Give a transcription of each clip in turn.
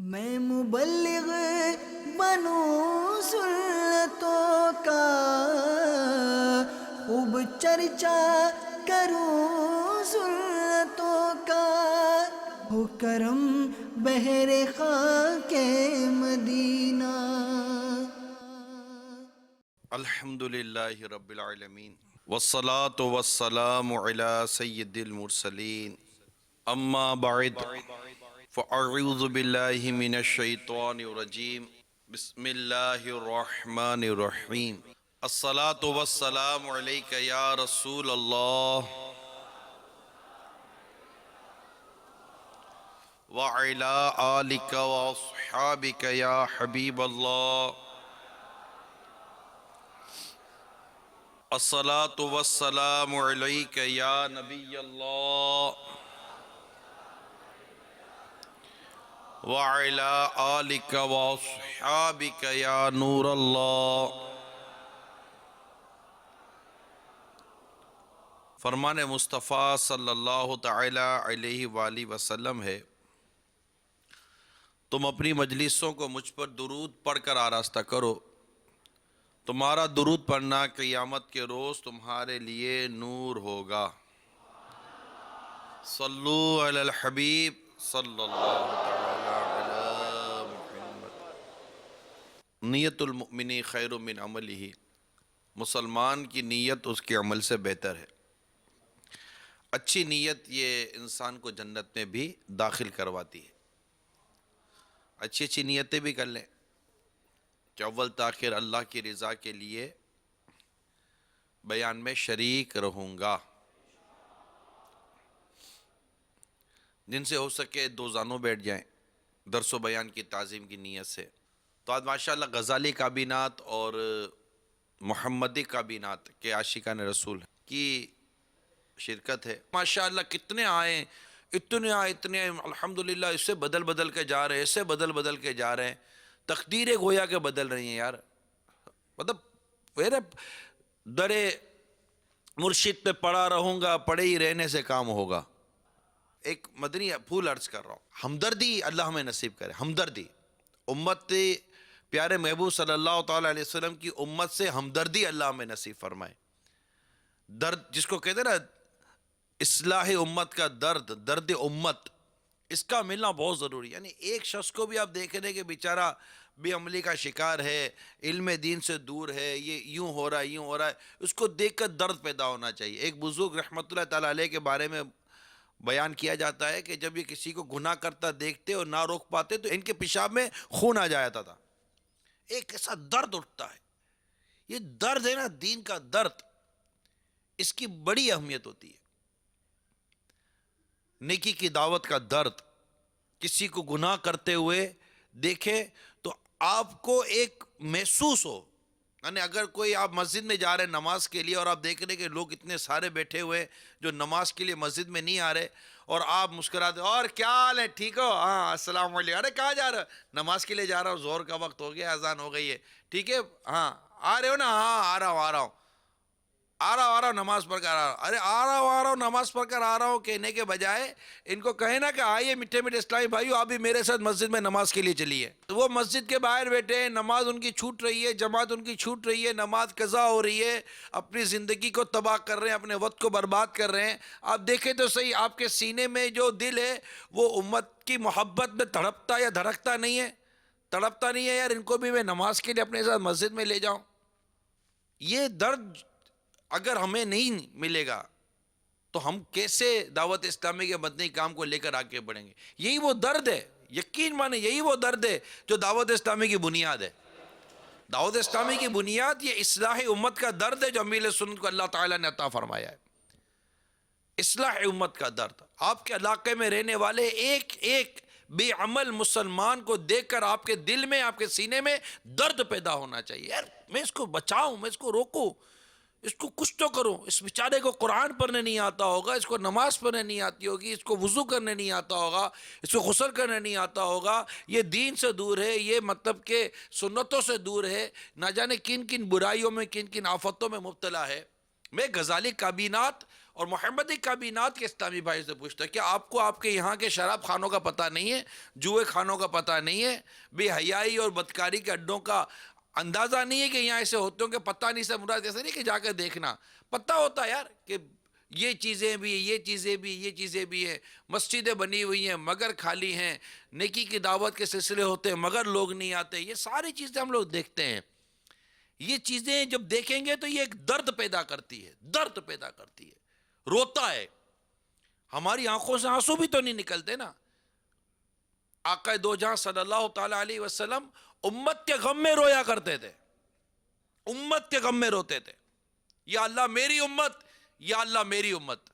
میں مبلغ بنوں سنتوں کا، خوب چرچا کروں سنتوں کا، ہو کرم بہر خاک مدینہ۔ الحمدللہ رب العالمین والصلاة والسلام علی سید المرسلین، اما بعد فاعوذ باللہ من الشیطان الرجیم، بسم اللہ الرحمن الرحیم۔ الصلاة والسلام علیک یا رسول اللہ وعلی آلک واصحابک یا حبیب اللہ۔ الصلاة والسلام علیک یا نبی اللہ وعلی آلک واصحابک یا نور اللہ۔ فرمان مصطفیٰ صلی اللہ تعالی علیہ وآلہ وسلم ہے، تم اپنی مجلسوں کو مجھ پر درود پڑھ کر آراستہ کرو، تمہارا درود پڑھنا قیامت کے روز تمہارے لیے نور ہوگا۔ صلو علی الحبیب صلی اللہ تعالی علی محمد۔ نیت المؤمن خیر من عملہ، مسلمان کی نیت اس کے عمل سے بہتر ہے۔ اچھی نیت یہ انسان کو جنت میں بھی داخل کرواتی ہے۔ اچھی اچھی نیتیں بھی کر لیں کہ اول تاخیر اللہ کی رضا کے لیے بیان میں شریک رہوں گا، جن سے ہو سکے دو زانوں بیٹھ جائیں درس و بیان کی تعظیم کی نیت سے۔ تو آج ماشاءاللہ غزالی کابینات اور محمدی کابینات کے عاشقان رسول کی شرکت ہے۔ ماشاءاللہ کتنے آئے، اتنے الحمدللہ، اس سے بدل بدل کے جا رہے ہیں، اس سے بدل بدل کے جا رہے ہیں۔ تقدیریں گویا کہ بدل رہی ہیں یار، مطلب میرے در مرشد پہ پڑا رہوں گا، پڑے ہی رہنے سے کام ہوگا۔ ایک مدنی پھول عرض کر رہا ہوں، ہمدردی اللہ ہمیں نصیب کرے۔ ہمدردی، امت پیارے محبوب صلی اللہ تعالی علیہ وسلم کی امت سے ہمدردی اللہ ہمیں نصیب فرمائے۔ درد جس کو کہتے ہیں نا، اصلاح امت کا درد، درد امت، اس کا ملنا بہت ضروری ہے۔ یعنی ایک شخص کو بھی آپ دیکھ رہے ہیں کہ بیچارہ بے عملی کا شکار ہے، علم دین سے دور ہے، یہ یوں ہو رہا ہے یوں ہو رہا ہے، اس کو دیکھ کر درد پیدا ہونا چاہیے۔ ایک بزرگ رحمۃ اللہ تعالیٰ علیہ کے بارے میں بیان کیا جاتا ہے کہ جب یہ کسی کو گناہ کرتا دیکھتے اور نہ روک پاتے تو ان کے پیشاب میں خون آ جاتا تھا۔ ایک ایسا درد اٹھتا ہے، یہ درد ہے نا دین کا درد، اس کی بڑی اہمیت ہوتی ہے۔ نیکی کی دعوت کا درد، کسی کو گناہ کرتے ہوئے دیکھے تو آپ کو ایک محسوس ہو، یعنی اگر کوئی آپ مسجد میں جا رہے ہیں نماز کے لیے اور آپ دیکھ رہے ہیں کہ لوگ اتنے سارے بیٹھے ہوئے جو نماز کے لیے مسجد میں نہیں آ رہے، اور آپ مسکراتے اور کیا حال ہے، ٹھیک ہو، ہاں السلام علیکم، ارے کہاں جا رہے ہو؟ نماز کے لیے جا رہا ہوں، ظہر کا وقت ہو گیا، اذان ہو گئی ہے، ٹھیک ہے، ہاں آ رہے ہو نا، ہاں آ رہا ہوں نماز پڑھ کر آ رہا ہوں، ارے آ رہا ہوں نماز پڑھ کر آ رہا ہوں کہنے کے بجائے ان کو کہیں نا کہ آئیے میٹھے میٹھے اسلامی بھائیو، آپ بھی میرے ساتھ مسجد میں نماز کے لیے چلیے۔ تو وہ مسجد کے باہر بیٹھے ہیں، نماز ان کی چھوٹ رہی ہے، جماعت ان کی چھوٹ رہی ہے، نماز قضا ہو رہی ہے، اپنی زندگی کو تباہ کر رہے ہیں، اپنے وقت کو برباد کر رہے ہیں۔ آپ دیکھیں تو صحیح، آپ کے سینے میں جو دل ہے وہ امت کی محبت میں تڑپتا یا دھڑکتا نہیں ہے؟ تڑپتا نہیں ہے یار، ان کو بھی میں نماز کے لیے اپنے ساتھ مسجد میں لے جاؤں۔ یہ درد اگر ہمیں نہیں ملے گا تو ہم کیسے دعوت اسلامی کے مدنی کام کو لے کر آگے بڑھیں گے؟ یہی وہ درد ہے، یقین مانے یہی وہ درد ہے جو دعوت اسلامی کی بنیاد ہے۔ دعوت اسلامی کی بنیاد یہ اصلاح امت کا درد ہے جو امیل سنت کو اللہ تعالیٰ نے عطا فرمایا ہے۔ اصلاح امت کا درد، آپ کے علاقے میں رہنے والے ایک ایک بے عمل مسلمان کو دیکھ کر آپ کے دل میں، آپ کے سینے میں درد پیدا ہونا چاہیے۔ یار میں اس کو بچاؤں، میں اس کو روکوں، اس کو کچھ تو کروں۔ اس بیچارے کو قرآن پڑھنے نہیں آتا ہوگا، اس کو نماز پڑھنے نہیں آتی ہوگی، اس کو وضو کرنے نہیں آتا ہوگا، اس کو غسل کرنے نہیں آتا ہوگا، یہ دین سے دور ہے، یہ مطلب کہ سنتوں سے دور ہے، نہ جانے کن کن برائیوں میں، کن کن آفتوں میں مبتلا ہے۔ میں غزالی کابینات اور محمدی کابینات کے اسلامی بھائی سے پوچھتا کہ آپ کو آپ کے یہاں کے شراب خانوں کا پتہ نہیں ہے، جوئے خانوں کا پتہ نہیں ہے، بے حیائی اور بدکاری کے اڈوں کا اندازہ نہیں ہے کہ یہاں ایسے ہوتے ہوں کہ پتہ نہیں سے مراد ایسا نہیں کہ جا کے دیکھنا، پتہ ہوتا ہے یار کہ یہ چیزیں بھی، یہ چیزیں بھی، یہ چیزیں بھی ہیں، مسجدیں بنی ہوئی ہیں مگر خالی ہیں، نیکی کی دعوت کے سلسلے ہوتے ہیں مگر لوگ نہیں آتے، یہ ساری چیزیں ہم لوگ دیکھتے ہیں۔ یہ چیزیں جب دیکھیں گے تو یہ ایک درد پیدا کرتی ہے، درد پیدا کرتی ہے، روتا ہے، ہماری آنکھوں سے آنسو بھی تو نہیں نکلتے نا۔ آقا دو جہاں صلی اللہ تعالی علیہ وسلم امت کے غم میں رویا کرتے تھے، امت کے غم میں روتے تھے، یا اللہ میری امت، یا اللہ میری امت۔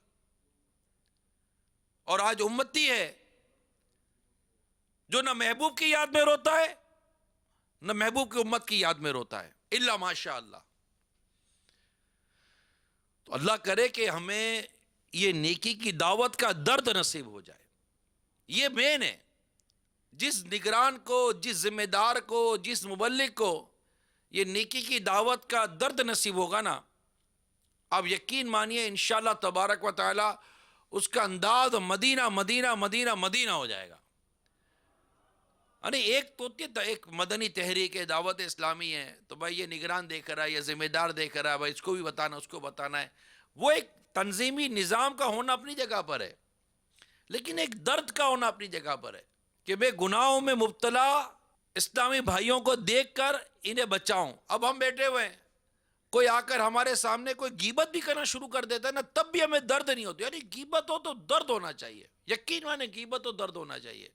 اور آج امتی ہے جو نہ محبوب کی یاد میں روتا ہے نہ محبوب کی امت کی یاد میں روتا ہے، الا ماشاء اللہ۔ تو اللہ کرے کہ ہمیں یہ نیکی کی دعوت کا درد نصیب ہو جائے۔ یہ مین ہے، جس نگران کو، جس ذمہ دار کو، جس مبلغ کو یہ نیکی کی دعوت کا درد نصیب ہوگا نا، آپ یقین مانیے انشاءاللہ تبارک و تعالی اس کا انداز مدینہ مدینہ مدینہ مدینہ ہو جائے گا۔ یعنی ایک تو ہوتی ہے ایک مدنی تحریک ہے، دعوت اسلامی ہے، تو بھائی یہ نگران دیکھ رہا ہے، یہ ذمہ دار دیکھ رہا ہے، بھائی اس کو بھی بتانا، اس کو بتانا ہے، وہ ایک تنظیمی نظام کا ہونا اپنی جگہ پر ہے، لیکن ایک درد کا ہونا اپنی جگہ پر ہے کہ میں گناہوں میں مبتلا اسلامی بھائیوں کو دیکھ کر انہیں بچاؤں۔ اب ہم بیٹھے ہوئے ہیں، کوئی آ کر ہمارے سامنے کوئی غیبت بھی کرنا شروع کر دیتا ہے نا، تب بھی ہمیں درد نہیں ہوتا۔ یعنی غیبت ہو تو درد ہونا چاہیے، یقین مانے غیبت ہو درد ہونا چاہیے۔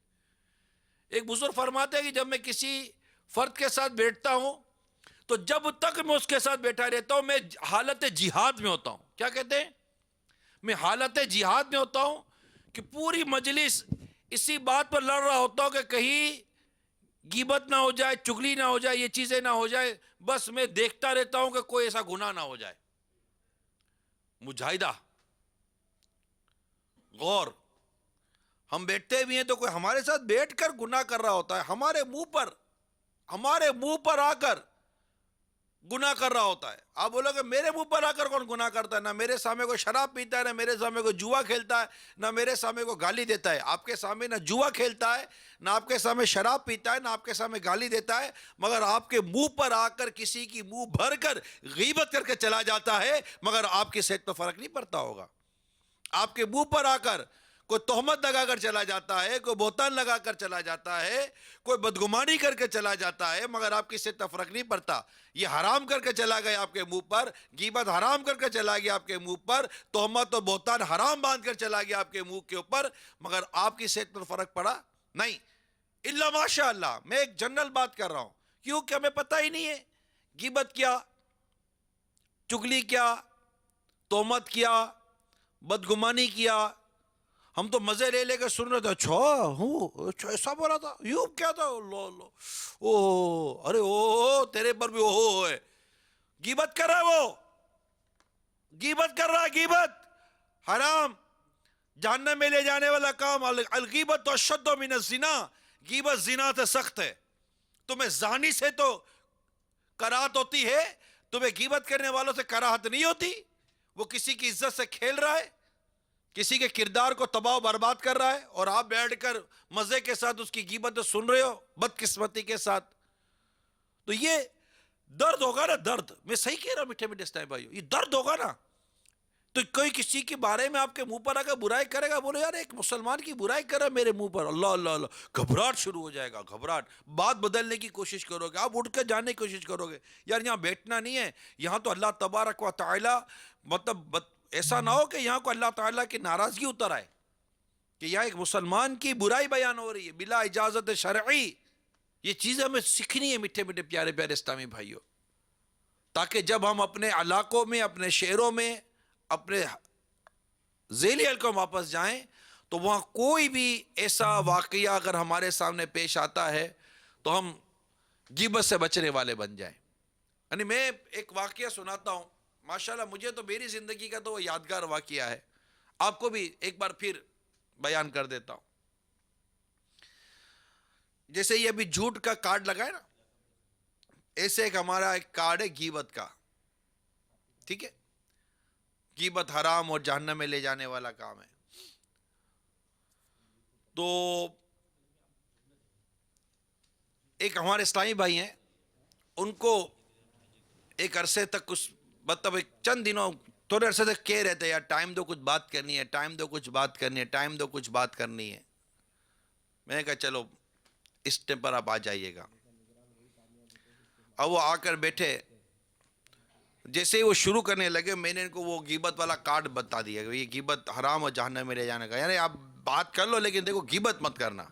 ایک بزرگ فرماتے ہیں کہ جب میں کسی فرد کے ساتھ بیٹھتا ہوں تو جب تک میں اس کے ساتھ بیٹھا رہتا ہوں میں حالت جہاد میں ہوتا ہوں۔ کیا کہتے ہیں؟ میں حالت جہاد میں ہوتا ہوں کہ پوری مجلس اسی بات پر لڑ رہا ہوتا ہوں کہ کہیں غیبت نہ ہو جائے، چغلی نہ ہو جائے، یہ چیزیں نہ ہو جائے، بس میں دیکھتا رہتا ہوں کہ کوئی ایسا گناہ نہ ہو جائے۔ مجاہدہ، غور، ہم بیٹھتے بھی ہیں تو کوئی ہمارے ساتھ بیٹھ کر گناہ کر رہا ہوتا ہے، ہمارے منہ پر آ کر گناہ کر رہا ہوتا ہے۔ آپ بولو کہ میرے منہ پر آ کر کون گناہ کرتا ہے؟ نہ میرے سامنے کوئی شراب پیتا ہے، نہ میرے سامنے کوئی جوا کھیلتا ہے، نہ میرے سامنے کوئی گالی دیتا ہے۔ آپ کے سامنے نہ جوا کھیلتا ہے، نہ آپ کے سامنے شراب پیتا ہے، نہ آپ کے سامنے گالی دیتا ہے، مگر آپ کے منہ پر آ کر کسی کی منہ بھر کر غیبت کر کے چلا جاتا ہے، مگر آپ کی صحت پہ فرق نہیں پڑتا ہوگا۔ آپ کے منہ پر آ کر کوئی تہمت لگا کر چلا جاتا ہے، کوئی بہتان لگا کر چلا جاتا ہے، کوئی بدگمانی کر کے چلا جاتا ہے، مگر آپ کی صحت پہ فرق نہیں پڑتا۔ یہ حرام کر کے چلا گیا آپ کے منہ پر، غیبت حرام کر کے چلا گیا آپ کے منہ پر، تہمت و بہتان حرام باندھ کر چلا گیا آپ کے منہ کے اوپر، مگر آپ کی صحت پر فرق پڑا نہیں، الا ماشاء اللہ۔ میں ایک جنرل بات کر رہا ہوں، کیونکہ ہمیں پتہ ہی نہیں ہے غیبت کیا، چغلی کیا، تہمت کیا، بدگمانی کیا۔ ہم تو مزے لے لے کے سن رہے تھے، اچھا ایسا بولا تھا، یوں کیا تھا، ارے تیرے پر بھی ہے، غیبت کر رہا ہے، وہ غیبت کر رہا ہے، غیبت حرام، جہنم میں لے جانے والا کام۔ الغیبت اشد من الزنا، غیبت زنا سے سخت ہے۔ تمہیں زانی سے تو کراہت ہوتی ہے، تمہیں غیبت کرنے والوں سے کراہت نہیں ہوتی۔ وہ کسی کی عزت سے کھیل رہا ہے، کسی کے کردار کو تباہ و برباد کر رہا ہے، اور آپ بیٹھ کر مزے کے ساتھ اس کی غیبت سن رہے ہو، بدقسمتی کے ساتھ۔ تو یہ درد ہوگا نا، درد، میں صحیح کہہ رہا ہوں میٹھے میٹھے اسلامی بھائیو، یہ درد ہوگا نا۔ تو کوئی کسی کے بارے میں آپ کے منہ پر آ کر برائی کرے گا، بولے یار ایک مسلمان کی برائی کر رہا ہے میرے منہ پر، اللہ اللہ اللہ، گھبراہٹ شروع ہو جائے گا، گھبراہٹ، بات بدلنے کی کوشش کرو گے، آپ اٹھ کر جانے کی کوشش کرو گے، یار یہاں بیٹھنا نہیں ہے، یہاں تو اللہ تبارک و تعالی، مطلب ایسا نہ ہو کہ یہاں کو اللہ تعالیٰ کی ناراضگی اتر آئے کہ یہاں ایک مسلمان کی برائی بیان ہو رہی ہے بلا اجازت شرعی۔ یہ چیزیں ہمیں سیکھنی ہے میٹھے میٹھے پیارے پیارے اسلامی بھائیوں، تاکہ جب ہم اپنے علاقوں میں، اپنے شہروں میں، اپنے ذیلی حلقوں واپس جائیں تو وہاں کوئی بھی ایسا واقعہ اگر ہمارے سامنے پیش آتا ہے تو ہم غیبت سے بچنے والے بن جائیں۔ یعنی میں ایک واقعہ سناتا ہوں، ماشاءاللہ مجھے تو میری زندگی کا تو وہ یادگار واقعہ ہے، آپ کو بھی ایک بار پھر بیان کر دیتا ہوں۔ جیسے یہ ابھی جھوٹ کا کارڈ لگا ہے نا، ایسے ایک ہمارا ایک کارڈ ہے غیبت کا، ٹھیک ہے؟ غیبت حرام اور جہنم میں لے جانے والا کام ہے. تو ایک ہمارے اسلامی بھائی ہیں, ان کو ایک عرصے تک کچھ مطلب ایک چند دنوں تھوڑے عرصے تک کہہ رہے تھے یار ٹائم دو, کچھ بات کرنی ہے, ٹائم دو, کچھ بات کرنی ہے, ٹائم دو, کچھ بات کرنی ہے. میں نے کہا چلو اس ٹائم پر آپ آ جائیے گا. اب وہ آ کر بیٹھے, جیسے ہی وہ شروع کرنے لگے میں نے ان کو وہ غیبت والا کارڈ بتا دیا کہ یہ غیبت حرام اور جہنم میں لے جانے کا, یعنی آپ بات کر لو لیکن دیکھو غیبت مت کرنا.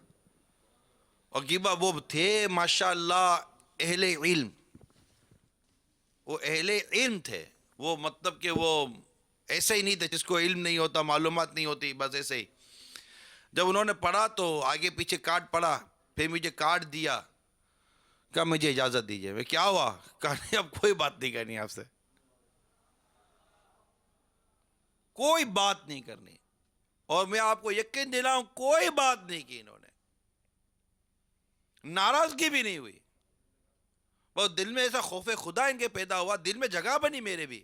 اور غیبت وہ تھے ماشاء اللہ اہل علم, وہ اہل علم تھے, وہ مطلب کہ وہ ایسے ہی نہیں تھے جس کو علم نہیں ہوتا, معلومات نہیں ہوتی, بس ایسے ہی. جب انہوں نے پڑھا تو آگے پیچھے کارڈ پڑھا, پھر مجھے کارڈ دیا, کہا مجھے اجازت دیجیے. میں کیا ہوا؟ کہا نہیں اب کوئی بات نہیں کرنی آپ سے, کوئی بات نہیں کرنی. اور میں آپ کو یقین دلاؤں کوئی بات نہیں کی انہوں نے, ناراضگی بھی نہیں ہوئی. بہت دل میں ایسا خوف خدا ان کے پیدا ہوا, دل میں جگہ بنی میرے بھی,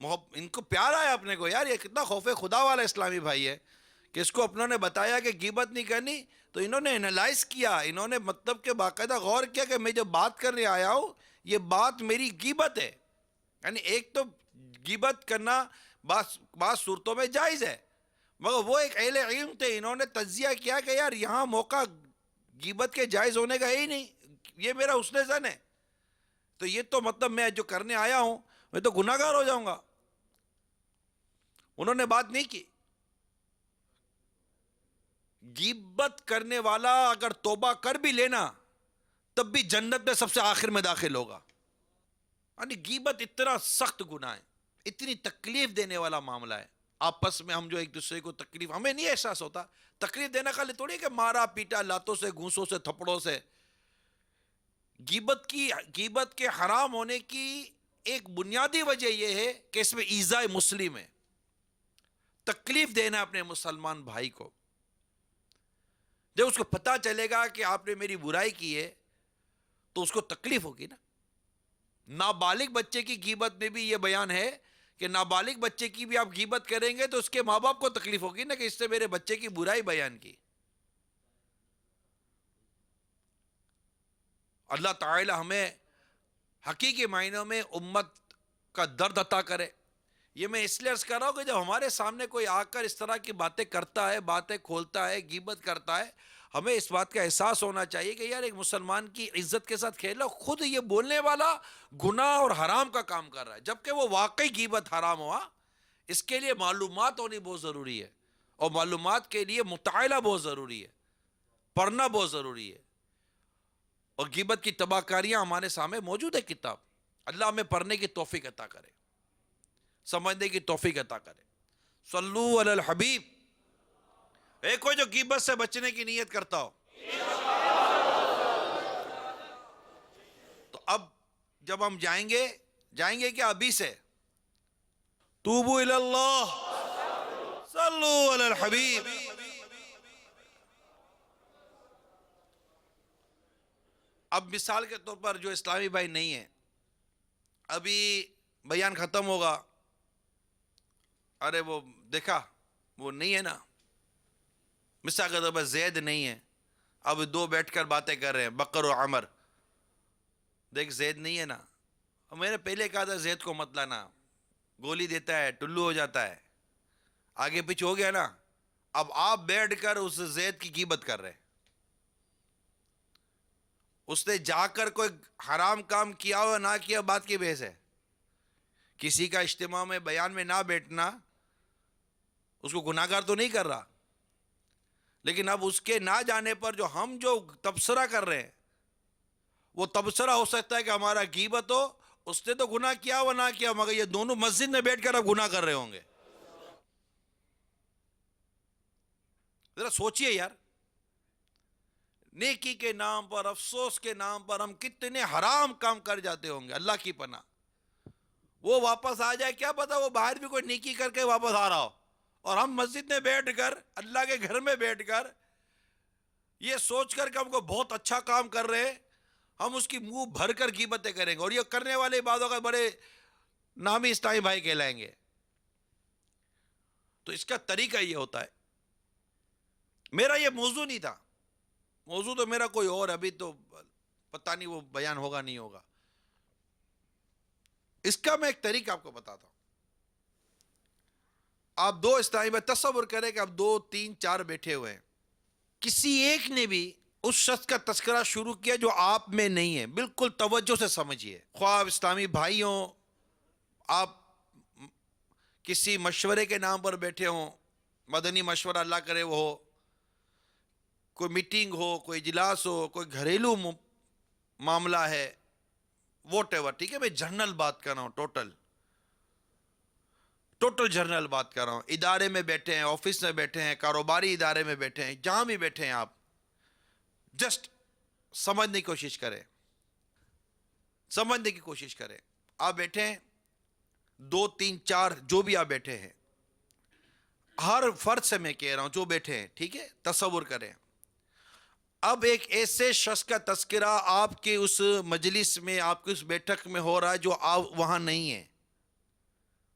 ان کو پیار آیا اپنے کو, یار یہ کتنا خوف خدا والا اسلامی بھائی ہے کہ اس کو اپنوں نے بتایا کہ غیبت نہیں کرنی تو انہوں نے انالائز کیا, انہوں نے مطلب کہ باقاعدہ غور کیا کہ میں جو بات کرنے آیا ہوں یہ بات میری غیبت ہے. یعنی ایک تو غیبت کرنا بعض صورتوں میں جائز ہے, مگر وہ ایک اہل علم تھے, انہوں نے تجزیہ کیا کہ یار یہاں موقع غیبت کے جائز ہونے کا ہے ہی نہیں, یہ میرا حسن ظن ہے, تو یہ تو مطلب میں جو کرنے آیا ہوں میں تو گناہ گار ہو جاؤں گا. انہوں نے بات نہیں کی. غیبت کرنے والا اگر توبہ کر بھی لینا تب بھی جنت میں سب سے آخر میں داخل ہوگا. یعنی غیبت اتنا سخت گناہ ہے, اتنی تکلیف دینے والا معاملہ ہے. آپس میں ہم جو ایک دوسرے کو تکلیف, ہمیں نہیں احساس ہوتا, تکلیف دینا خالی تھوڑی کہ مارا پیٹا لاتوں سے, گھوسوں سے, تھپڑوں سے. غیبت کے حرام ہونے کی ایک بنیادی وجہ یہ ہے کہ اس میں ایذاء مسلم ہے, تکلیف دینا اپنے مسلمان بھائی کو. جب اس کو پتہ چلے گا کہ آپ نے میری برائی کی ہے تو اس کو تکلیف ہوگی نا. نابالغ بچے کی غیبت میں بھی یہ بیان ہے کہ نابالغ بچے کی بھی آپ غیبت کریں گے تو اس کے ماں باپ کو تکلیف ہوگی نا کہ اس سے میرے بچے کی برائی بیان کی. اللہ تعالی ہمیں حقیقی معنوں میں امت کا درد عطا کرے. یہ میں اس لیے عرض کر رہا ہوں کہ جب ہمارے سامنے کوئی آ کر اس طرح کی باتیں کرتا ہے, باتیں کھولتا ہے, غیبت کرتا ہے, ہمیں اس بات کا احساس ہونا چاہیے کہ یار ایک مسلمان کی عزت کے ساتھ کھیلو. خود یہ بولنے والا گناہ اور حرام کا کام کر رہا ہے, جبکہ وہ واقعی غیبت حرام ہوا. اس کے لیے معلومات ہونی بہت ضروری ہے, اور معلومات کے لیے مطالعہ بہت ضروری ہے, پڑھنا بہت ضروری ہے. اور غیبت کی تباہ کاریاں ہمارے سامنے موجود ہے کتاب. اللہ ہمیں پڑھنے کی توفیق عطا کرے, سمجھنے کی توفیق عطا کرے. صلو علی الحبیب. ایک کوئی جو غیبت سے بچنے کی نیت کرتا ہو. تو اب جب ہم جائیں گے کہ ابھی سے توبو الی اللہ, صلو علی الحبیب. اب مثال کے طور پر جو اسلامی بھائی نہیں ہیں, ابھی بیان ختم ہوگا, ارے وہ دیکھا وہ نہیں ہے نا, مثال کے طور پر زید نہیں ہے, اب دو بیٹھ کر باتیں کر رہے ہیں بکر و عمر, دیکھ زید نہیں ہے نا, میں نے پہلے کہا تھا زید کو مت لانا, گولی دیتا ہے, ٹلو ہو جاتا ہے, آگے پیچھے ہو گیا نا. اب آپ بیٹھ کر اس زید کی غیبت کر رہے ہیں. اس نے جا کر کوئی حرام کام کیا ہو نہ کیا بات کی بحث ہے. کسی کا اجتماع میں بیان میں نہ بیٹھنا اس کو گناہ گار تو نہیں کر رہا, لیکن اب اس کے نہ جانے پر جو ہم جو تبصرہ کر رہے ہیں وہ تبصرہ ہو سکتا ہے کہ ہمارا غیبت ہو. اس نے تو گناہ کیا ہو نہ کیا, مگر یہ دونوں مسجد میں بیٹھ کر اب گناہ کر رہے ہوں گے. ذرا سوچئے یار, نیکی کے نام پر, افسوس کے نام پر ہم کتنے حرام کام کر جاتے ہوں گے. اللہ کی پناہ, وہ واپس آ جائے, کیا پتا وہ باہر بھی کوئی نیکی کر کے واپس آ رہا ہو, اور ہم مسجد میں بیٹھ کر, اللہ کے گھر میں بیٹھ کر یہ سوچ کر کہ ہم کو بہت اچھا کام کر رہے ہیں, ہم اس کی منہ بھر کر غیبتیں کریں گے. اور یہ کرنے والے بعضوں کا بڑے نامی اسلامی بھائی کہلائیں گے. تو اس کا طریقہ یہ ہوتا ہے. میرا یہ موضوع نہیں تھا, موضوع تو میرا کوئی اور, ابھی تو پتہ نہیں وہ بیان ہوگا نہیں ہوگا. اس کا میں ایک طریقہ آپ کو بتاتا ہوں. آپ دو اسلامی میں تصور کریں کہ آپ 2 3 4 بیٹھے ہوئے ہیں, کسی ایک نے بھی اس شخص کا تذکرہ شروع کیا جو آپ میں نہیں ہے. بالکل توجہ سے سمجھیے, خواہ اسلامی بھائیوں, آپ کسی مشورے کے نام پر بیٹھے ہوں, مدنی مشورہ اللہ کرے وہ ہو, کوئی میٹنگ ہو, کوئی اجلاس ہو, کوئی گھریلو معاملہ ہے, واٹ ایور, ٹھیک ہے, میں جنرل بات کر رہا ہوں, ٹوٹل جنرل بات کر رہا ہوں. ادارے میں بیٹھے ہیں, آفس میں بیٹھے ہیں, کاروباری ادارے میں بیٹھے ہیں, جہاں بھی بیٹھے ہیں آپ جسٹ سمجھنے کی کوشش کریں, سمجھنے کی کوشش کریں. آپ بیٹھے ہیں 2 3 4 جو بھی آپ بیٹھے ہیں, ہر فرد سے میں کہہ رہا ہوں جو بیٹھے ہیں, ٹھیک ہے, تصور کریں. اب ایک ایسے شخص کا تذکرہ آپ کے اس مجلس میں, آپ کی اس بیٹھک میں ہو رہا ہے جو آپ وہاں نہیں ہیں,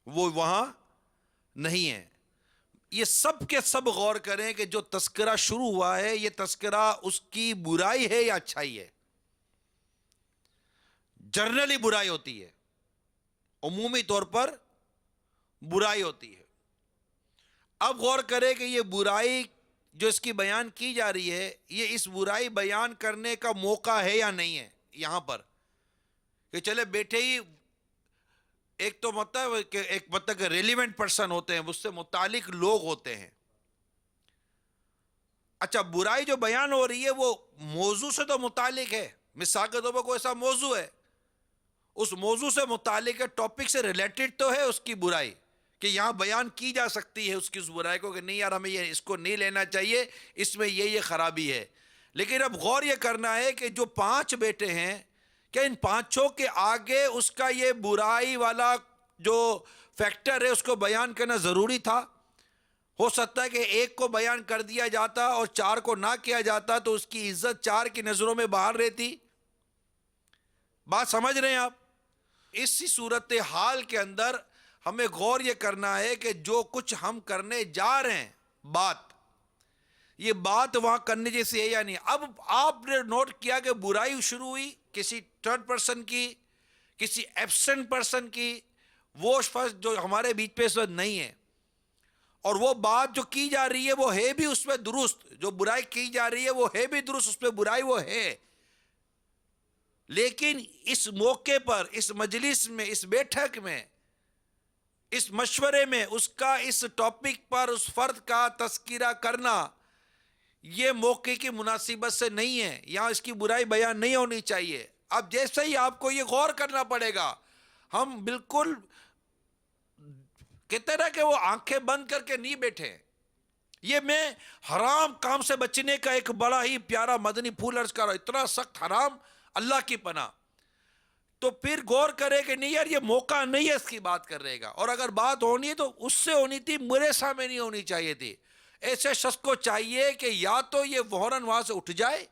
وہ وہاں نہیں ہے. یہ سب کے سب غور کریں کہ جو تذکرہ شروع ہوا ہے یہ تذکرہ اس کی برائی ہے یا اچھائی ہے. جنرلی برائی ہوتی ہے, عمومی طور پر برائی ہوتی ہے. اب غور کریں کہ یہ برائی جو اس کی بیان کی جا رہی ہے, یہ اس برائی بیان کرنے کا موقع ہے یا نہیں ہے یہاں پر, کہ چلے بیٹھے ہی ایک تو مطلب کہ ایک مطلب کہ ریلیونٹ پرسن ہوتے ہیں, اس سے متعلق لوگ ہوتے ہیں. اچھا, برائی جو بیان ہو رہی ہے وہ موضوع سے تو متعلق ہے, مثال کے طور پر کوئی ایسا موضوع ہے, اس موضوع سے متعلق ہے, ٹاپک سے ریلیٹڈ تو ہے اس کی برائی, کہ یہاں بیان کی جا سکتی ہے اس کی اس برائی کو, کہ نہیں یار ہمیں یہ اس کو نہیں لینا چاہیے, اس میں یہ خرابی ہے. لیکن اب غور یہ کرنا ہے کہ جو 5 بیٹے ہیں, کہ ان 5 کے آگے اس کا یہ برائی والا جو فیکٹر ہے اس کو بیان کرنا ضروری تھا. ہو سکتا ہے کہ ایک کو بیان کر دیا جاتا اور 4 کو نہ کیا جاتا تو اس کی عزت 4 کی نظروں میں باہر رہتی. بات سمجھ رہے ہیں آپ؟ اسی صورت حال کے اندر ہمیں غور یہ کرنا ہے کہ جو کچھ ہم کرنے جا رہے ہیں, یہ بات وہاں کرنے جیسی ہے یا نہیں. اب آپ نے نوٹ کیا کہ برائی شروع ہوئی کسی 3rd پرسن کی, کسی ایبسنٹ پرسن کی, وہ شخص جو ہمارے بیچ پہ اس وقت نہیں ہے, اور وہ بات جو کی جا رہی ہے وہ ہے بھی اس میں درست, جو برائی کی جا رہی ہے وہ ہے بھی درست, اس پہ برائی وہ ہے. لیکن اس موقع پر, اس مجلس میں, اس بیٹھک میں, اس مشورے میں اس کا اس ٹاپک پر اس فرد کا تذکرہ کرنا یہ موقع کی مناسبت سے نہیں ہے, یہاں اس کی برائی بیان نہیں ہونی چاہیے. اب جیسے ہی آپ کو یہ غور کرنا پڑے گا, ہم بالکل کہتے نا کہ وہ آنکھیں بند کر کے نہیں بیٹھے. یہ میں حرام کام سے بچنے کا ایک بڑا ہی پیارا مدنی پھول عرض کر رہا ہوں, اتنا سخت حرام, اللہ کی پناہ. تو پھر غور کرے کہ نہیں یار یہ موقع نہیں ہے اس کی بات کرنے کا, اور اگر بات ہونی ہے تو اس سے ہونی تھی, میرے سامنے نہیں ہونی چاہیے تھی. ایسے شخص کو چاہیے کہ یا تو یہ فوراً وہاں سے اٹھ جائے,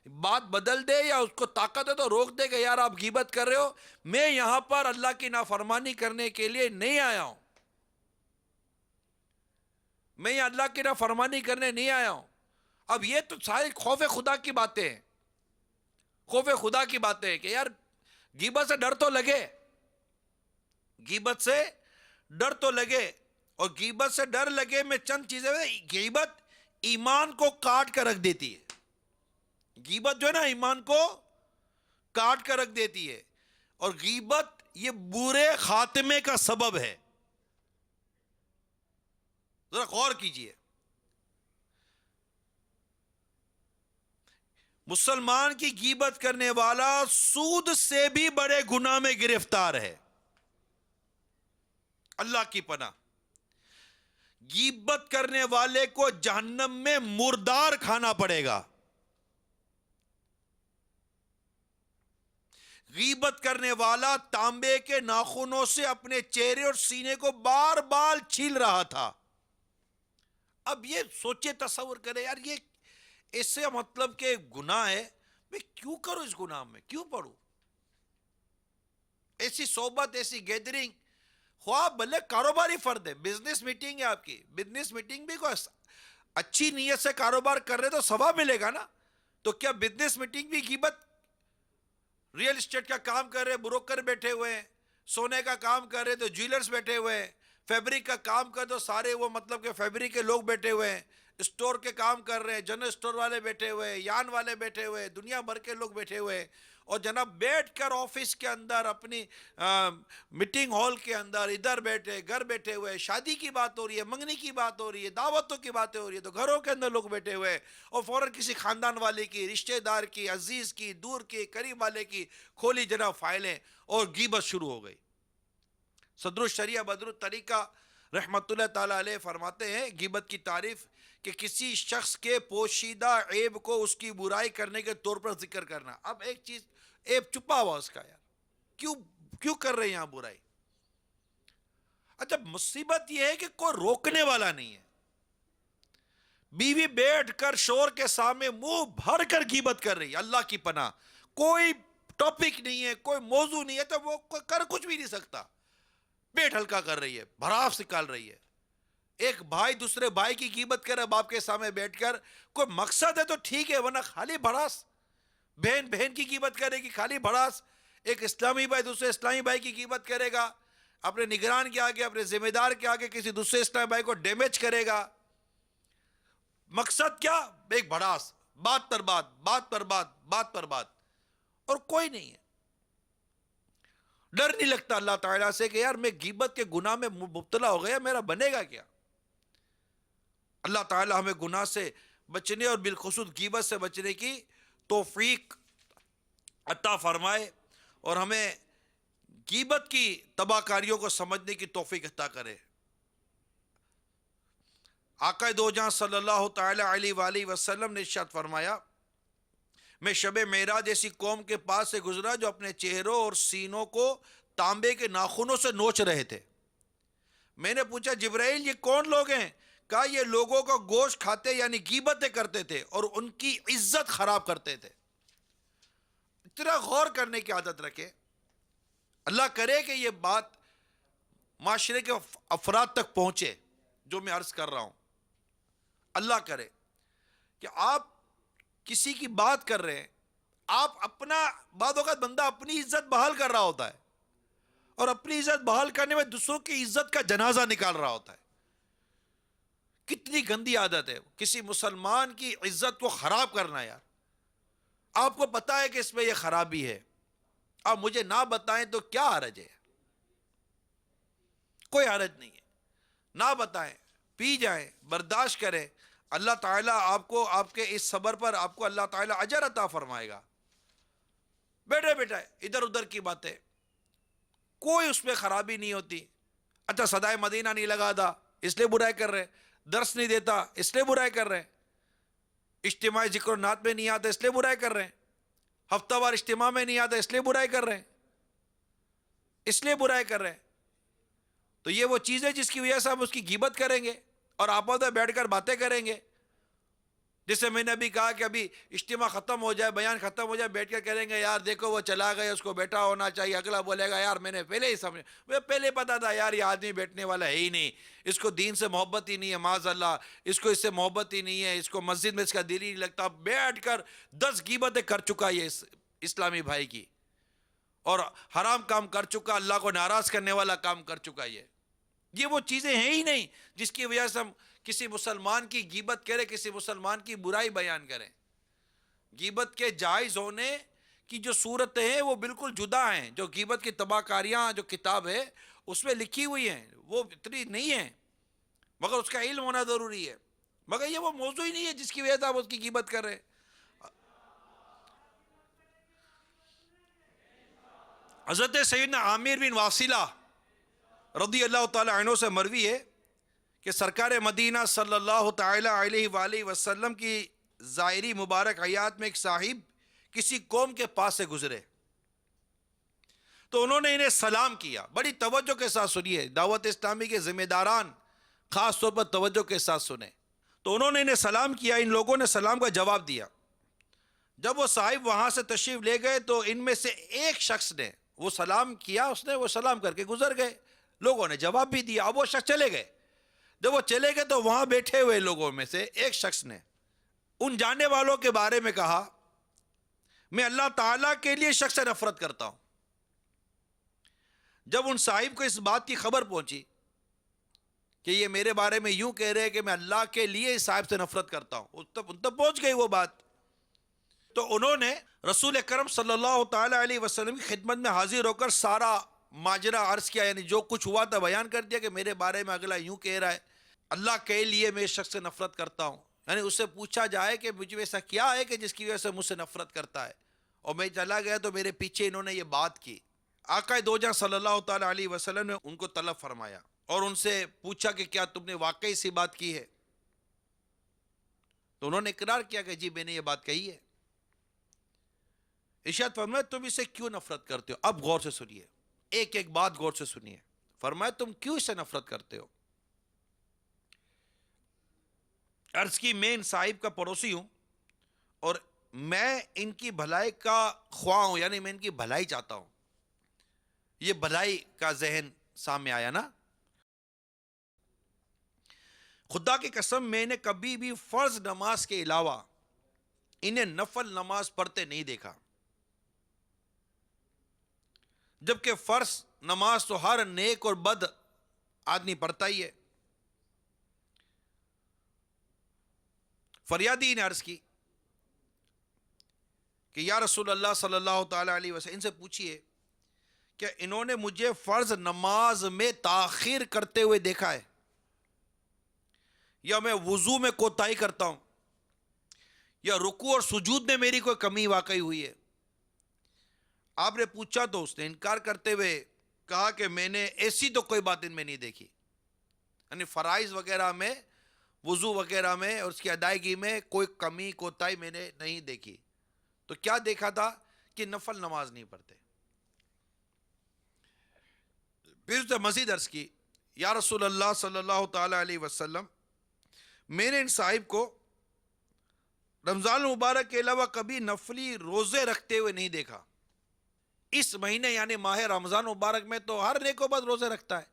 بات بدل دے, یا اس کو طاقت ہے تو روک دے کہ یار آپ غیبت کر رہے ہو, میں یہاں پر اللہ کی نافرمانی کرنے کے لیے نہیں آیا ہوں, میں یہ اللہ کی نافرمانی کرنے نہیں آیا ہوں. اب یہ تو سارے خوف خدا کی باتیں ہیں, خوف خدا کی باتیں ہیں کہ یار غیبت سے ڈر تو لگے, غیبت سے ڈر تو لگے, اور غیبت سے ڈر لگے میں چند چیزیں, غیبت ایمان کو کاٹ کر رکھ دیتی ہے, غیبت جو ہے نا ایمان کو کاٹ کر رکھ دیتی ہے, اور غیبت یہ برے خاتمے کا سبب ہے. ذرا غور کیجئے, مسلمان کی غیبت کرنے والا سود سے بھی بڑے گناہ میں گرفتار ہے, اللہ کی پناہ. غیبت کرنے والے کو جہنم میں مردار کھانا پڑے گا. غیبت کرنے والا تانبے کے ناخنوں سے اپنے چہرے اور سینے کو بار بار چھیل رہا تھا. اب یہ سوچے, تصور کرے, یار یہ اس سے مطلب کہ گناہ ہے, میں کیوں کروں اس گناہ میں, کیوں پڑھوں, ایسی صحبت, ایسی گیدرنگ خواہ بھلے کاروباری فرد ہے، بزنس میٹنگ ہے آپ کی، بزنس میٹنگ بھی کوئی اچھی نیت سے کاروبار کر رہے تو ثواب ملے گا نا. تو کیا بزنس میٹنگ بھی غیبت؟ ریئل اسٹیٹ کا کام کر رہے بروکر بیٹھے ہوئے ہیں، سونے کا کام کر رہے تو جویلرز بیٹھے ہوئے ہیں، فیبرک کا کام کر تو سارے وہ مطلب کہ فیبرک کے لوگ بیٹھے ہوئے ہیں، اسٹور کے کام کر رہے ہیں، جنرل اسٹور والے بیٹھے ہوئے ہیں، یان والے بیٹھے ہوئے ہیں، دنیا بھر کے لوگ بیٹھے ہوئے ہیں. اور جناب بیٹھ کر آفس کے اندر اپنی میٹنگ ہال کے اندر ادھر بیٹھے، گھر بیٹھے ہوئے، شادی کی بات ہو رہی ہے، منگنی کی بات ہو رہی ہے، دعوتوں کی باتیں ہو رہی ہے، تو گھروں کے اندر لوگ بیٹھے ہوئے اور فوراً کسی خاندان والے کی، رشتہ دار کی، عزیز کی، دور کی، قریب والے کی کھولی جناب فائلیں اور غیبت شروع ہو گئی. صدر الشریعہ بدر الطریقہ رحمت اللہ تعالیٰ علیہ فرماتے ہیں غیبت کی تعریف کہ کسی شخص کے پوشیدہ عیب کو اس کی برائی کرنے کے طور پر ذکر کرنا. اب ایک چیز عیب چھپا ہوا اس کا، یار کیوں کر رہے ہیں یہاں برائی؟ اچھا مصیبت یہ ہے کہ کوئی روکنے والا نہیں ہے. بیوی بیٹھ کر شوہر کے سامنے منہ بھر کر غیبت کر رہی ہے، اللہ کی پناہ کوئی ٹاپک نہیں ہے، کوئی موضوع نہیں ہے تو وہ کر کچھ بھی نہیں سکتا. پیٹ ہلکا کر رہی ہے، بھراف نکال رہی ہے. ایک بھائی دوسرے بھائی کی غیبت کرے باپ کے سامنے بیٹھ کر، کوئی مقصد ہے تو ٹھیک ہے، ورنہ خالی بھڑاس. بہن بہن کی غیبت کرے گی، خالی بھڑاس. ایک اسلامی بھائی دوسرے اسلامی بھائی کی غیبت کرے گا، اپنے نگران کے آگے، اپنے ذمہ دار کے آگے کسی دوسرے اسلامی بھائی کو ڈیمیج کرے گا. مقصد کیا؟ ایک بھڑاس، بات پر بات، بات پر بات، بات پر بات، اور کوئی نہیں ہے. ڈر نہیں لگتا اللہ تعالیٰ سے کہ یار میں غیبت کے گناہ میں مبتلا ہو گیا، میرا بنے گا کیا؟ اللہ تعالیٰ ہمیں گناہ سے بچنے اور بالخصوص غیبت سے بچنے کی توفیق عطا فرمائے اور ہمیں غیبت کی تباہ کاریوں کو سمجھنے کی توفیق عطا کرے. آقا دو جہاں صلی اللہ تعالی علیہ وآلہ وسلم نے ارشاد فرمایا، میں شب معراج جیسی قوم کے پاس سے گزرا جو اپنے چہروں اور سینوں کو تانبے کے ناخنوں سے نوچ رہے تھے. میں نے پوچھا جبرائیل یہ کون لوگ ہیں؟ کہا یہ لوگوں کا گوشت کھاتے یعنی غیبتیں کرتے تھے اور ان کی عزت خراب کرتے تھے. اتنا غور کرنے کی عادت رکھے. اللہ کرے کہ یہ بات معاشرے کے افراد تک پہنچے جو میں عرض کر رہا ہوں. اللہ کرے کہ آپ کسی کی بات کر رہے ہیں، آپ اپنا بعض اوقات بندہ اپنی عزت بحال کر رہا ہوتا ہے اور اپنی عزت بحال کرنے میں دوسروں کی عزت کا جنازہ نکال رہا ہوتا ہے. کتنی گندی عادت ہے کسی مسلمان کی عزت کو خراب کرنا. یار آپ کو پتا ہے کہ اس میں یہ خرابی ہے، آپ مجھے نہ بتائیں تو کیا حرج ہے؟ کوئی حرج نہیں ہے، نہ بتائیں، پی جائیں، برداشت کریں. اللہ تعالیٰ آپ کو آپ کے اس صبر پر آپ کو اللہ تعالیٰ اجر عطا فرمائے گا. بیٹھے بیٹھے ادھر ادھر کی باتیں، کوئی اس میں خرابی نہیں ہوتی. اچھا صدائے مدینہ نہیں لگا تھا اس لیے برائی کر رہے، درس نہیں دیتا اس لیے برائی کر رہے، اجتماعی ذکر و نعت میں نہیں آتا اس لیے برائی کر رہے ہیں، ہفتہ وار اجتماع میں نہیں آتا اس لیے برائی کر رہے ہیں، اس لیے برائی کر رہے ہیں. تو یہ وہ چیز ہے جس کی وجہ سے ہم اس کی غیبت کریں گے اور آپس میں بیٹھ کر باتیں کریں گے. جسے میں نے ابھی کہا کہ ابھی اجتماع ختم ہو جائے، بیان ختم ہو جائے، بیٹھ کر کریں گے یار دیکھو وہ چلا گیا، اس کو بیٹھا ہونا چاہیے. اگلا بولے گا یار میں نے پہلے ہی سمجھا، مجھے پہلے پتا تھا یار یہ آدمی بیٹھنے والا ہے ہی نہیں، اس کو دین سے محبت ہی نہیں ہے، معاذ اللہ اس کو اس سے محبت ہی نہیں ہے، اس کو مسجد میں اس کا دل ہی نہیں لگتا. بیٹھ کر 10 غیبتیں کر چکا یہ اسلامی بھائی کی، اور حرام کام کر چکا، اللہ کو ناراض کرنے والا کام کر چکا. یہ وہ چیزیں ہیں ہی نہیں جس کی وجہ سے ہم کسی مسلمان کی غیبت کریں، کسی مسلمان کی برائی بیان کریں. غیبت کے جائز ہونے کی جو صورتیں ہیں وہ بالکل جدا ہیں. جو غیبت کی تباہ کاریاں جو کتاب ہے اس میں لکھی ہوئی ہیں وہ اتنی نہیں ہیں، مگر اس کا علم ہونا ضروری ہے. مگر یہ وہ موضوع ہی نہیں ہے جس کی وجہ سے آپ اس کی غیبت کر رہے ہیں. حضرت سیدنا عامر بن واصلہ رضی اللہ تعالی عنہ سے مروی ہے کہ سرکار مدینہ صلی اللہ تعالی علیہ وآلہ وسلم کی ظاہری مبارک حیات میں ایک صاحب کسی قوم کے پاس سے گزرے تو انہوں نے انہیں سلام کیا. بڑی توجہ کے ساتھ سنیے، دعوت اسلامی کے ذمہ داران خاص طور پر توجہ کے ساتھ سنیں. تو انہوں نے انہیں سلام کیا، ان لوگوں نے سلام کا جواب دیا. جب وہ صاحب وہاں سے تشریف لے گئے تو ان میں سے ایک شخص نے وہ سلام کیا، اس نے وہ سلام کر کے گزر گئے. لوگوں نے جواب بھی دیا. اب وہ شخص چلے گئے. جب وہ چلے گئے تو وہاں بیٹھے ہوئے لوگوں میں سے ایک شخص نے ان جاننے والوں کے بارے میں کہا میں اللہ تعالیٰ کے لیے شخص سے نفرت کرتا ہوں. جب ان صاحب کو اس بات کی خبر پہنچی کہ یہ میرے بارے میں یوں کہہ رہے ہیں کہ میں اللہ کے لیے اس صاحب سے نفرت کرتا ہوں, ان تک پہنچ گئی وہ بات. تو انہوں نے رسول اکرم صلی اللہ تعالی علیہ وسلم کی خدمت میں حاضر ہو کر سارا ماجرا عرض کیا, یعنی جو کچھ ہوا تھا بیان کر دیا کہ میرے بارے میں اگلا یوں کہہ رہا ہے, اللہ کے لیے میں اس شخص سے نفرت کرتا ہوں. یعنی اس سے پوچھا جائے کہ مجھے ایسا کیا ہے کہ جس کی وجہ سے مجھ سے نفرت کرتا ہے. اور میں چلا گیا تو میرے پیچھے انہوں نے یہ بات کی. آقا دو جہاں صلی اللہ تعالی علیہ وسلم نے ان کو طلب فرمایا اور ان سے پوچھا کہ کیا تم نے واقعی سی بات کی ہے؟ تو انہوں نے اقرار کیا کہ جی میں نے یہ بات کہی ہے. ارشاد فرمایا تم اسے کیوں نفرت کرتے ہو؟ اب غور سے سنیے, ایک ایک بات غور سے سنیے. فرمایا تم کیوں اس سے نفرت کرتے ہو؟ عرض کی میں ان صاحب کا پڑوسی ہوں اور میں ان کی بھلائی کا خواہ ہوں, یعنی میں ان کی بھلائی چاہتا ہوں. یہ بھلائی کا ذہن سامنے آیا نا. خدا کی قسم میں نے کبھی بھی فرض نماز کے علاوہ انہیں نفل نماز پڑھتے نہیں دیکھا, جبکہ فرض نماز تو ہر نیک اور بد آدمی پڑھتا ہی ہے. فریادی نے عرض کی کہ یا رسول اللہ صلی اللہ تعالی علیہ وسلم, ان سے پوچھئے کہ انہوں نے مجھے فرض نماز میں تاخیر کرتے ہوئے دیکھا ہے یا میں وضو میں کوتاہی کرتا ہوں یا رکوع اور سجود میں میری کوئی کمی واقعی ہوئی ہے؟ آپ نے پوچھا تو اس نے انکار کرتے ہوئے کہا کہ میں نے ایسی تو کوئی بات ان میں نہیں دیکھی, یعنی فرائض وغیرہ میں, وضو وغیرہ میں اور اس کی ادائیگی میں کوئی کمی کوتاہی میں نے نہیں دیکھی. تو کیا دیکھا تھا کہ نفل نماز نہیں پڑھتے. پھر اس نے مزید عرض کی یا رسول اللہ صلی اللہ تعالی علیہ وسلم, میں نے ان صاحب کو رمضان المبارک کے علاوہ کبھی نفلی روزے رکھتے ہوئے نہیں دیکھا. اس مہینے یعنی ماہ رمضان مبارک میں تو ہر نیک و بد روزے رکھتا ہے.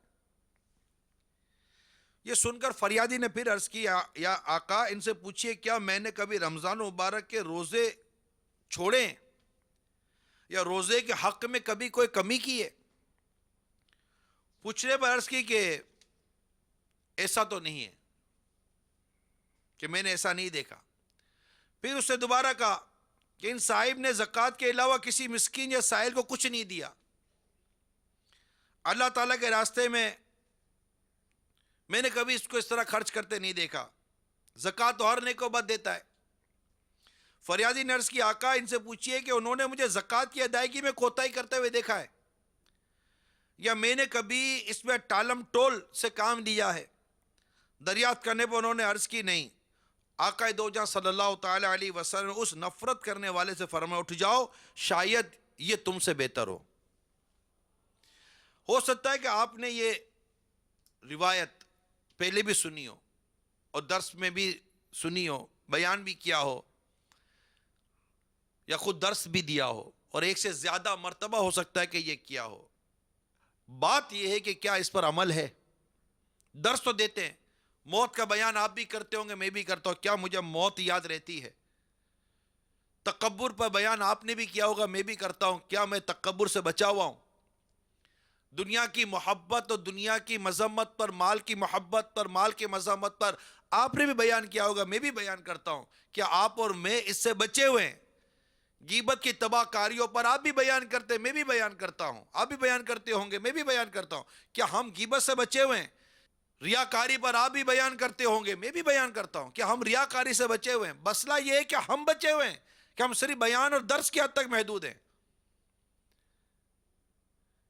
یہ سن کر فریادی نے پھر عرض کی یا آقا ان سے پوچھئے کیا میں نے کبھی رمضان مبارک کے روزے چھوڑے یا روزے کے حق میں کبھی کوئی کمی کی ہے؟ پوچھنے پر عرض کی کہ ایسا تو نہیں ہے, کہ میں نے ایسا نہیں دیکھا. پھر اس نے دوبارہ کہا کہ ان صاحب نے زکوٰۃ کے علاوہ کسی مسکین یا سائل کو کچھ نہیں دیا, اللہ تعالیٰ کے راستے میں نے کبھی اس کو اس طرح خرچ کرتے نہیں دیکھا. زکوٰۃ تو ہر نیک و بد دیتا ہے. فریادی نے عرض کی آقا ان سے پوچھئے کہ انہوں نے مجھے زکوٰۃ کی ادائیگی میں کوتاہی کرتے ہوئے دیکھا ہے یا میں نے کبھی اس میں ٹالم ٹول سے کام لیا ہے؟ دریافت کرنے پر انہوں نے عرض کی نہیں. آقا دو جہاں صلی اللہ تعالی علیہ وسلم اس نفرت کرنے والے سے فرمایا اٹھ جاؤ, شاید یہ تم سے بہتر ہو سکتا ہے کہ آپ نے یہ روایت پہلے بھی سنی ہو اور درس میں بھی سنی ہو, بیان بھی کیا ہو یا خود درس بھی دیا ہو, اور ایک سے زیادہ مرتبہ ہو سکتا ہے کہ یہ کیا ہو. بات یہ ہے کہ کیا اس پر عمل ہے؟ درس تو دیتے ہیں, موت کا بیان آپ بھی کرتے ہوں گے, میں بھی کرتا ہوں, کیا مجھے موت یاد رہتی ہے؟ تکبر پر بیان آپ نے بھی کیا ہوگا, میں بھی کرتا ہوں, کیا میں تکبر سے بچا ہوا ہوں؟ دنیا کی محبت اور دنیا کی مذمت پر, مال کی محبت پر, مال کی مذمت پر آپ نے بھی بیان کیا ہوگا, میں بھی بیان کرتا ہوں, کیا آپ اور میں اس سے بچے ہوئے ہیں؟ غیبت کی تباہ کاریوں پر آپ بھی بیان کرتے ہیں, میں بھی بیان کرتا ہوں, آپ بھی بیان کرتے ہوں گے, میں بھی بیان کرتا ہوں, کیا ہم غیبت سے بچے ہوئے ہیں؟ ریاکاری پر آپ بھی بیان کرتے ہوں گے, میں بھی بیان کرتا ہوں, کیا ہم ریاکاری سے بچے ہوئے ہیں؟ مسئلہ یہ ہے کہ ہم بچے ہوئے ہیں کہ ہم صرف بیان اور درس کی حد تک محدود ہیں.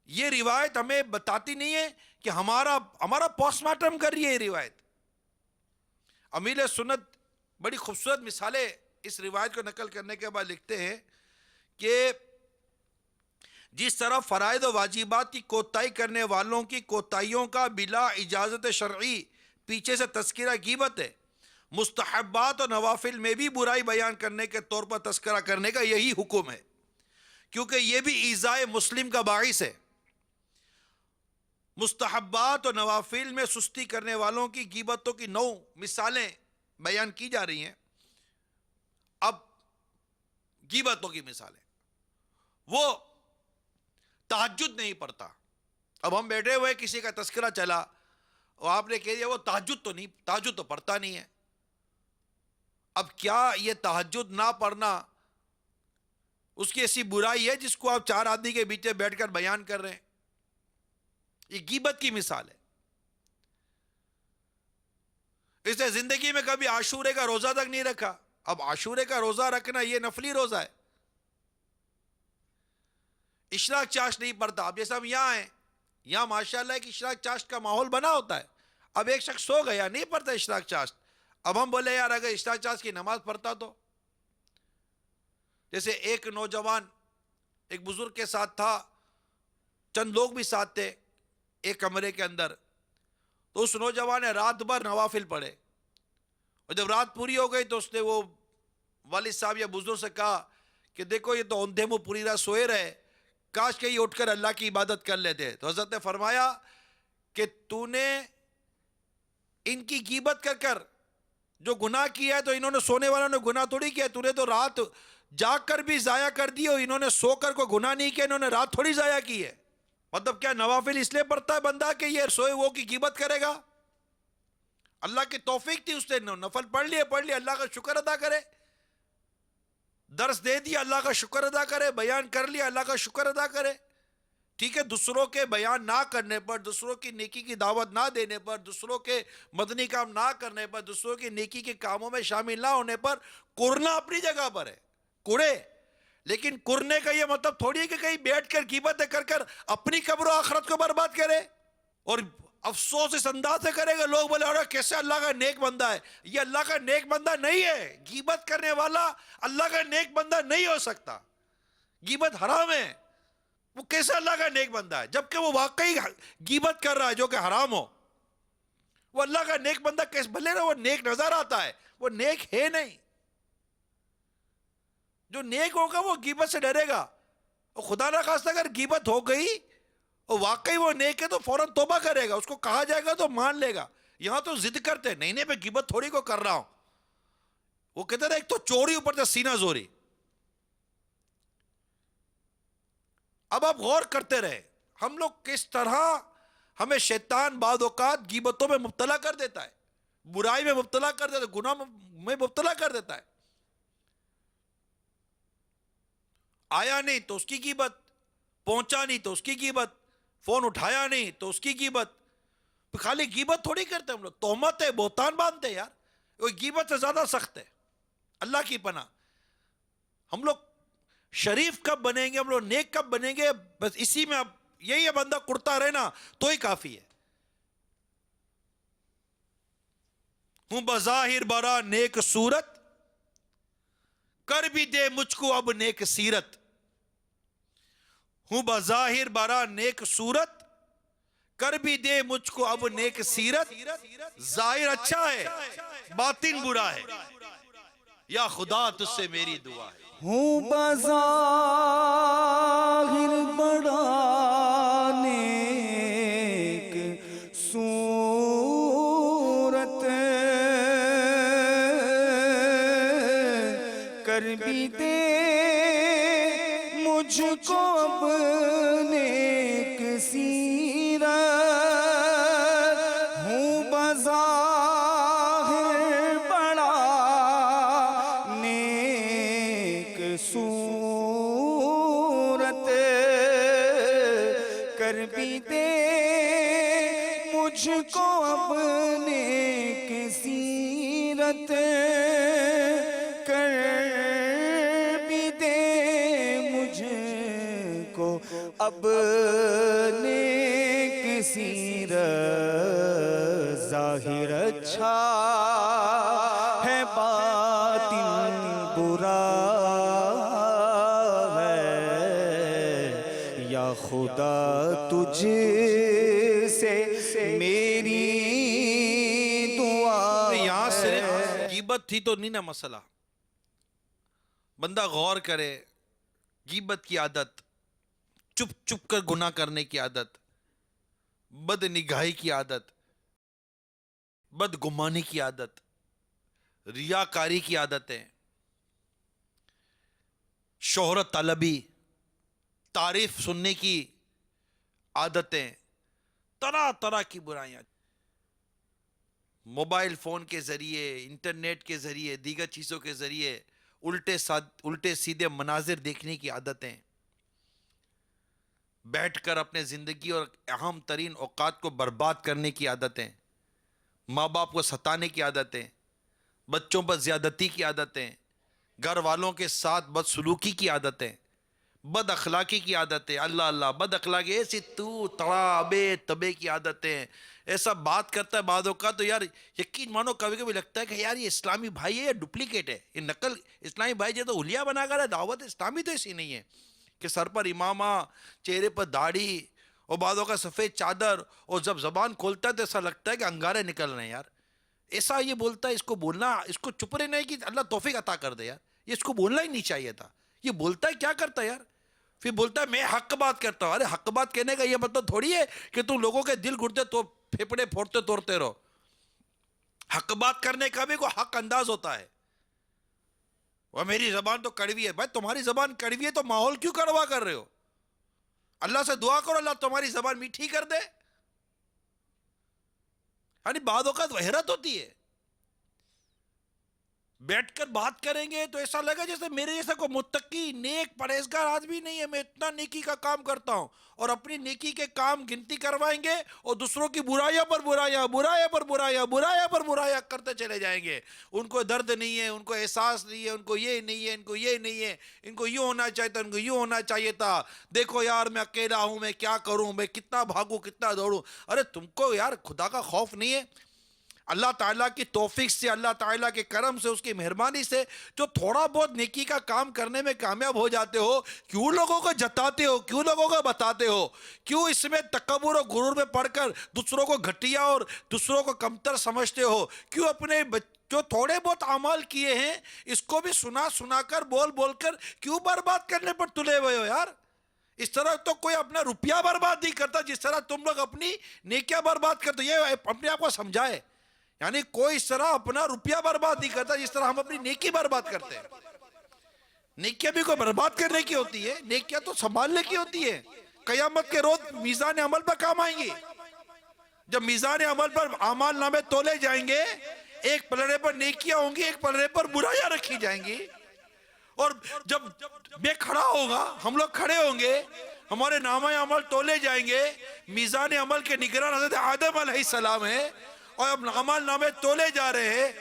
یہ روایت ہمیں بتاتی نہیں ہے کہ ہمارا پوسٹ مارٹم کر رہی ہے. یہ روایت امیل سنت بڑی خوبصورت مثالیں اس روایت کو نقل کرنے کے بعد لکھتے ہیں کہ جس طرح فرائض و واجبات کی کوتاہی کرنے والوں کی کوتاہیوں کا بلا اجازت شرعی پیچھے سے تذکرہ غیبت ہے, مستحبات اور نوافل میں بھی برائی بیان کرنے کے طور پر تذکرہ کرنے کا یہی حکم ہے, کیونکہ یہ بھی ایذاء مسلم کا باعث ہے. مستحبات اور نوافل میں سستی کرنے والوں کی غیبتوں کی 9 مثالیں بیان کی جا رہی ہیں. اب غیبتوں کی مثالیں. وہ تہجد نہیں پڑھتا. اب ہم بیٹھے ہوئے کسی کا تذکرہ چلا اور آپ نے کہہ دیا وہ تہجد تو پڑھتا نہیں ہے. اب کیا یہ تہجد نہ پڑھنا اس کی ایسی برائی ہے جس کو آپ 4 آدمی کے بیچ میں بیٹھ کر بیان کر رہے ہیں؟ یہ غیبت کی مثال ہے. اس نے زندگی میں کبھی عاشورے کا روزہ تک نہیں رکھا. اب عاشورے کا روزہ رکھنا یہ نفلی روزہ ہے. اشراق چاشت نہیں پڑتا. اب جیسے ہم یہاں ہیں, یہاں ماشاءاللہ ایک اشراق چاشت کا ماحول بنا ہوتا ہے. اب ایک شخص سو گیا, نہیں پڑھتا اشراق چاشت. اب ہم بولے یار اگر اشراق چاشت کی نماز پڑھتا تو. جیسے ایک نوجوان ایک بزرگ کے ساتھ تھا, چند لوگ بھی ساتھ تھے ایک کمرے کے اندر. تو اس نوجوان نے رات بھر نوافل پڑھے, اور جب رات پوری ہو گئی تو اس نے وہ والد صاحب یا بزرگ سے کہا کہ دیکھو یہ تو اوندھے منہ پوری رات سوئے رہے, کاش کہ یہ اٹھ کر اللہ کی عبادت کر لیتے. تو حضرت نے فرمایا کہ تو نے ان کی غیبت کر کر جو گناہ کیا ہے تو انہوں نے سونے والوں نے گناہ تھوڑی کیا. تو نے تو رات جاگ کر بھی ضائع کر دی, اور انہوں نے سو کر کوئی گناہ نہیں کیا, انہوں نے رات تھوڑی ضائع کی ہے. مطلب کیا نوافل اس لیے پڑھتا ہے بندہ کہ یہ سوئے وہ کی غیبت کرے گا؟ اللہ کی توفیق تھی, اس نے نفل پڑھ لیے, اللہ کا شکر ادا کرے. درس دے دیا, اللہ کا شکر ادا کرے. بیان کر لیا, اللہ کا شکر ادا کرے. ٹھیک ہے, دوسروں کے بیان نہ کرنے پر, دوسروں کی نیکی کی دعوت نہ دینے پر, دوسروں کے مدنی کام نہ کرنے پر, دوسروں کی نیکی کے کاموں میں شامل نہ ہونے پر کرنا اپنی جگہ پر ہے, کوڑے. لیکن کرنے کا یہ مطلب تھوڑی ہے کہ کہیں بیٹھ کر غیبتیں کر کر اپنی قبر و آخرت کو برباد کرے. اور افسوس اس انداز سے کرے گا, لوگ بولے اور کیسے اللہ کا نیک بندہ ہے. یہ اللہ کا نیک بندہ نہیں ہے. غیبت کرنے والا اللہ کا نیک بندہ نہیں ہو سکتا. غیبت حرام ہے. وہ کیسے اللہ کا نیک بندہ ہے جبکہ وہ واقعی غیبت کر رہا ہے جو کہ حرام ہو؟ وہ اللہ کا نیک بندہ کیسے؟ بھلے نہ وہ نیک نظر آتا ہے, وہ نیک ہے نہیں. جو نیک ہوگا وہ غیبت سے ڈرے گا, اور خدا نہ خواستہ اگر غیبت ہو گئی اور واقعی وہ نیک ہے تو فوراً توبہ کرے گا. اس کو کہا جائے گا تو مان لے گا. یہاں تو ضد کرتے ہیں, نہیں نہیں میں غیبت تھوڑی کو کر رہا ہوں. وہ کہتے ہیں ایک تو چوری اوپر سے سینہ زوری. اب آپ غور کرتے رہے ہم لوگ کس طرح ہمیں شیطان بعض اوقات غیبتوں میں مبتلا کر دیتا ہے, برائی میں مبتلا کر دیتا ہے, گناہ میں مبتلا کر دیتا ہے. آیا نہیں تو اس کی غیبت, پہنچا نہیں تو اس کی غیبت, فون اٹھایا نہیں تو اس کی غیبت. خالی غیبت تھوڑی کرتے ہم لوگ, تہمت ہے, بہتان باندھتے یار. وہ غیبت سے زیادہ سخت ہے, اللہ کی پناہ. ہم لوگ شریف کب بنیں گے, ہم لوگ نیک کب بنیں گے؟ بس اسی میں اب یہی ہے, بندہ کرتا رہنا تو ہی کافی ہے. ہوں بظاہر برا نیک صورت, کر بھی دے مجھ کو اب نیک سیرت. ہوں بظاہر برا نیک صورت, کر بھی دے مجھ کو اب نیک سیرت. ظاہر اچھا ہے, باطن برا ہے, یا خدا تجھ سے میری دعا ہے. ہوں بظاہر بڑا نیک صورت, کر بھی دے مجھ کو اب نیک سیرت. ہوں بظاہر بڑا نیک صورت, کر بھی دے مجھ کو اب نیک سیرت. کر بھی دے مجھ کو اب نیک سیرت. ظاہر اچھا ہے, باطن برا ہے, یا خدا تجھ سے میری دعا. یہاں صرف غیبت تھی تو نہیں نا مسئلہ. بندہ غور کرے, غیبت کی عادت, چپ چپ کر گناہ کرنے کی عادت, بد نگاہی کی عادت، بدگمانی کی عادت، ریاکاری کی عادتیں، شہرت طلبی، تعریف سننے کی عادتیں، طرح طرح کی برائیاں، موبائل فون کے ذریعے، انٹرنیٹ کے ذریعے، دیگر چیزوں کے ذریعے الٹے سیدھے مناظر دیکھنے کی عادتیں، بیٹھ کر اپنے زندگی اور اہم ترین اوقات کو برباد کرنے کی عادتیں، ماں باپ کو ستانے کی عادتیں، بچوں پر زیادتی کی عادتیں، گھر والوں کے ساتھ بدسلوکی کی عادتیں، بد اخلاقی کی عادتیں، اللہ اللہ بد اخلاقی، ایسی تو تڑا بے تبے کی عادتیں، ایسا بات کرتا ہے بعضوں کا تو یار یقین مانو کبھی کبھی لگتا ہے کہ یار یہ اسلامی بھائی ہے یا ڈپلیکیٹ ہے، یہ نقل اسلامی بھائی جو تو حلیہ بنا کر ہے، دعوت اسلامی تو ایسی نہیں ہے کہ سر پر امامہ، چہرے پر داڑھی اور بعضوں کا سفید چادر، اور جب زبان کھولتا ہے تو ایسا لگتا ہے کہ انگارے نکل رہے ہیں یار، ایسا یہ بولتا ہے، اس کو بولنا، اس کو چپ رہنا ہے کہ اللہ توفیق عطا کر دے یار، یہ اس کو بولنا ہی نہیں چاہیے تھا، یہ بولتا ہے کیا کرتا ہے یار، پھر بولتا ہے میں حق بات کرتا ہوں، ارے حق بات کہنے کا یہ مطلب تھوڑی ہے کہ تم لوگوں کے دل گردے تو پھیپڑے پھوڑتے توڑتے رہو، حق بات کرنے کا بھی کوئی حق انداز ہوتا ہے، اور میری زبان تو کڑوی ہے، بھائی تمہاری زبان کڑوی ہے تو ماحول کیوں کڑوا کر رہے ہو؟ اللہ سے دعا کرو اللہ تمہاری زبان میٹھی کر دے، یعنی بعض اوقات حیرت ہوتی ہے، بیٹھ کر بات کریں گے تو ایسا لگا جیسے میرے جیسا کوئی متقی نیک پرہیزگار آدمی نہیں ہے، میں اتنا نیکی کا کام کرتا ہوں، اور اپنی نیکی کے کام گنتی کروائیں گے اور دوسروں کی برائیاں پر برائیاں، برائیاں پر برائیاں، برائیاں پر برائیاں کرتے چلے جائیں گے، ان کو درد نہیں ہے، ان کو احساس نہیں ہے، ان کو یہ نہیں ہے، ان کو یہ نہیں ہے، ان کو یوں ہونا چاہیے تھا، ان کو یوں ہونا چاہیے تھا، دیکھو یار میں اکیلا ہوں، میں کیا کروں، میں کتنا بھاگوں کتنا دوڑوں، ارے تم کو یار خدا کا خوف نہیں ہے؟ اللہ تعالیٰ کی توفیق سے، اللہ تعالیٰ کے کرم سے، اس کی مہربانی سے جو تھوڑا بہت نیکی کا کام کرنے میں کامیاب ہو جاتے ہو، کیوں لوگوں کو جتاتے ہو، کیوں لوگوں کو بتاتے ہو، کیوں اس میں تکبر اور غرور میں پڑھ کر دوسروں کو گھٹیا اور دوسروں کو کمتر سمجھتے ہو، کیوں اپنے جو تھوڑے بہت اعمال کیے ہیں اس کو بھی سنا سنا کر بول بول کر کیوں برباد کرنے پر تلے ہوئے ہو یار؟ اس طرح تو کوئی اپنا روپیہ برباد نہیں کرتا جس طرح تم لوگ اپنی نیکیاں برباد کرتے، یہ اپنے آپ کو سمجھائے، یعنی کوئی اس طرح اپنا روپیہ برباد نہیں کرتا جس طرح ہم اپنی نیکی برباد کرتے ہیں، نیکیاں بھی کوئی برباد کرنے کی ہوتی ہے، نیکیاں تو سنبھالنے کی ہوتی ہے، قیامت کے روز میزان عمل پر کام آئیں گی، جب میزان عمل پر اعمال نامے تولے جائیں گے، ایک پلڑے پر نیکیاں ہوں گی، ایک پلڑے پر برائیاں رکھی جائیں گی، اور جب میں کھڑا ہوگا، ہم لوگ کھڑے ہوں گے، ہمارے نامہ عمل تولے جائیں گے، میزان عمل کے نگران حضرت آدم علیہ السلام ہے، اور اب عمل نامے تولے جا رہے ہیں،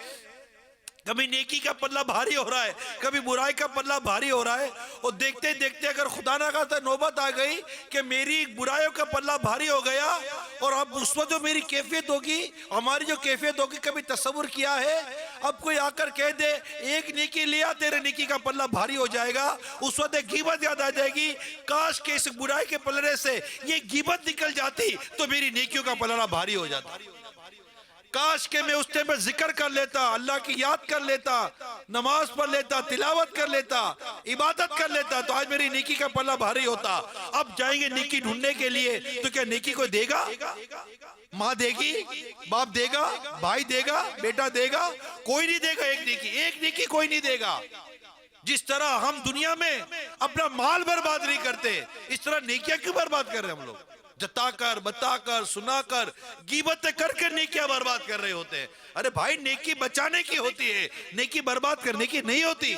کبھی نیکی کا پلہ بھاری ہو رہا ہے، کبھی برائی کا پلہ بھاری ہو رہا ہے، اور دیکھتے دیکھتے اگر خدا نہ خواستہ نوبت آ گئی کہ میری برائیوں کا پلہ بھاری ہو گیا، اور اب اس وقت جو میری کیفیت ہوگی، ہماری جو کیفیت ہوگی، کبھی تصور کیا ہے، اب کوئی آ کر کہہ دے ایک نیکی لیا تیرے نیکی کا پلہ بھاری ہو جائے گا، اس وقت ایک غیبت یاد آ جائے گی، کاش کہ اس برائی کے پلڑے سے یہ غیبت نکل جاتی تو میری نیکیوں کا پلڑا بھاری ہو جاتا، کاش کہ میں اس ٹائم پر ذکر کر لیتا، اللہ کی یاد کر لیتا، نماز پڑھ لیتا، تلاوت کر لیتا، عبادت کر لیتا تو آج میری نیکی کا پلہ بھاری ہوتا۔ اب جائیں گے نیکی ڈھونڈنے کے لیے تو کیا نیکی کوئی دے گا؟ ماں دے گی، باپ دے گا، بھائی دے گا، بیٹا دے گا، کوئی نہیں دے گا، ایک نیکی کوئی نہیں دے گا۔ جس طرح ہم دنیا میں اپنا مال برباد نہیں کرتے، اس طرح نیکیاں کیوں برباد کر رہے ہیں ہم لوگ؟ جتا کر، بتا کر، سنا کر، غیبت کر کے نیکیاں برباد کر رہے ہوتے ہیں۔ ارے بھائی نیکی بچانے کی ہوتی ہے، نیکی برباد کرنے کی نہیں ہوتی،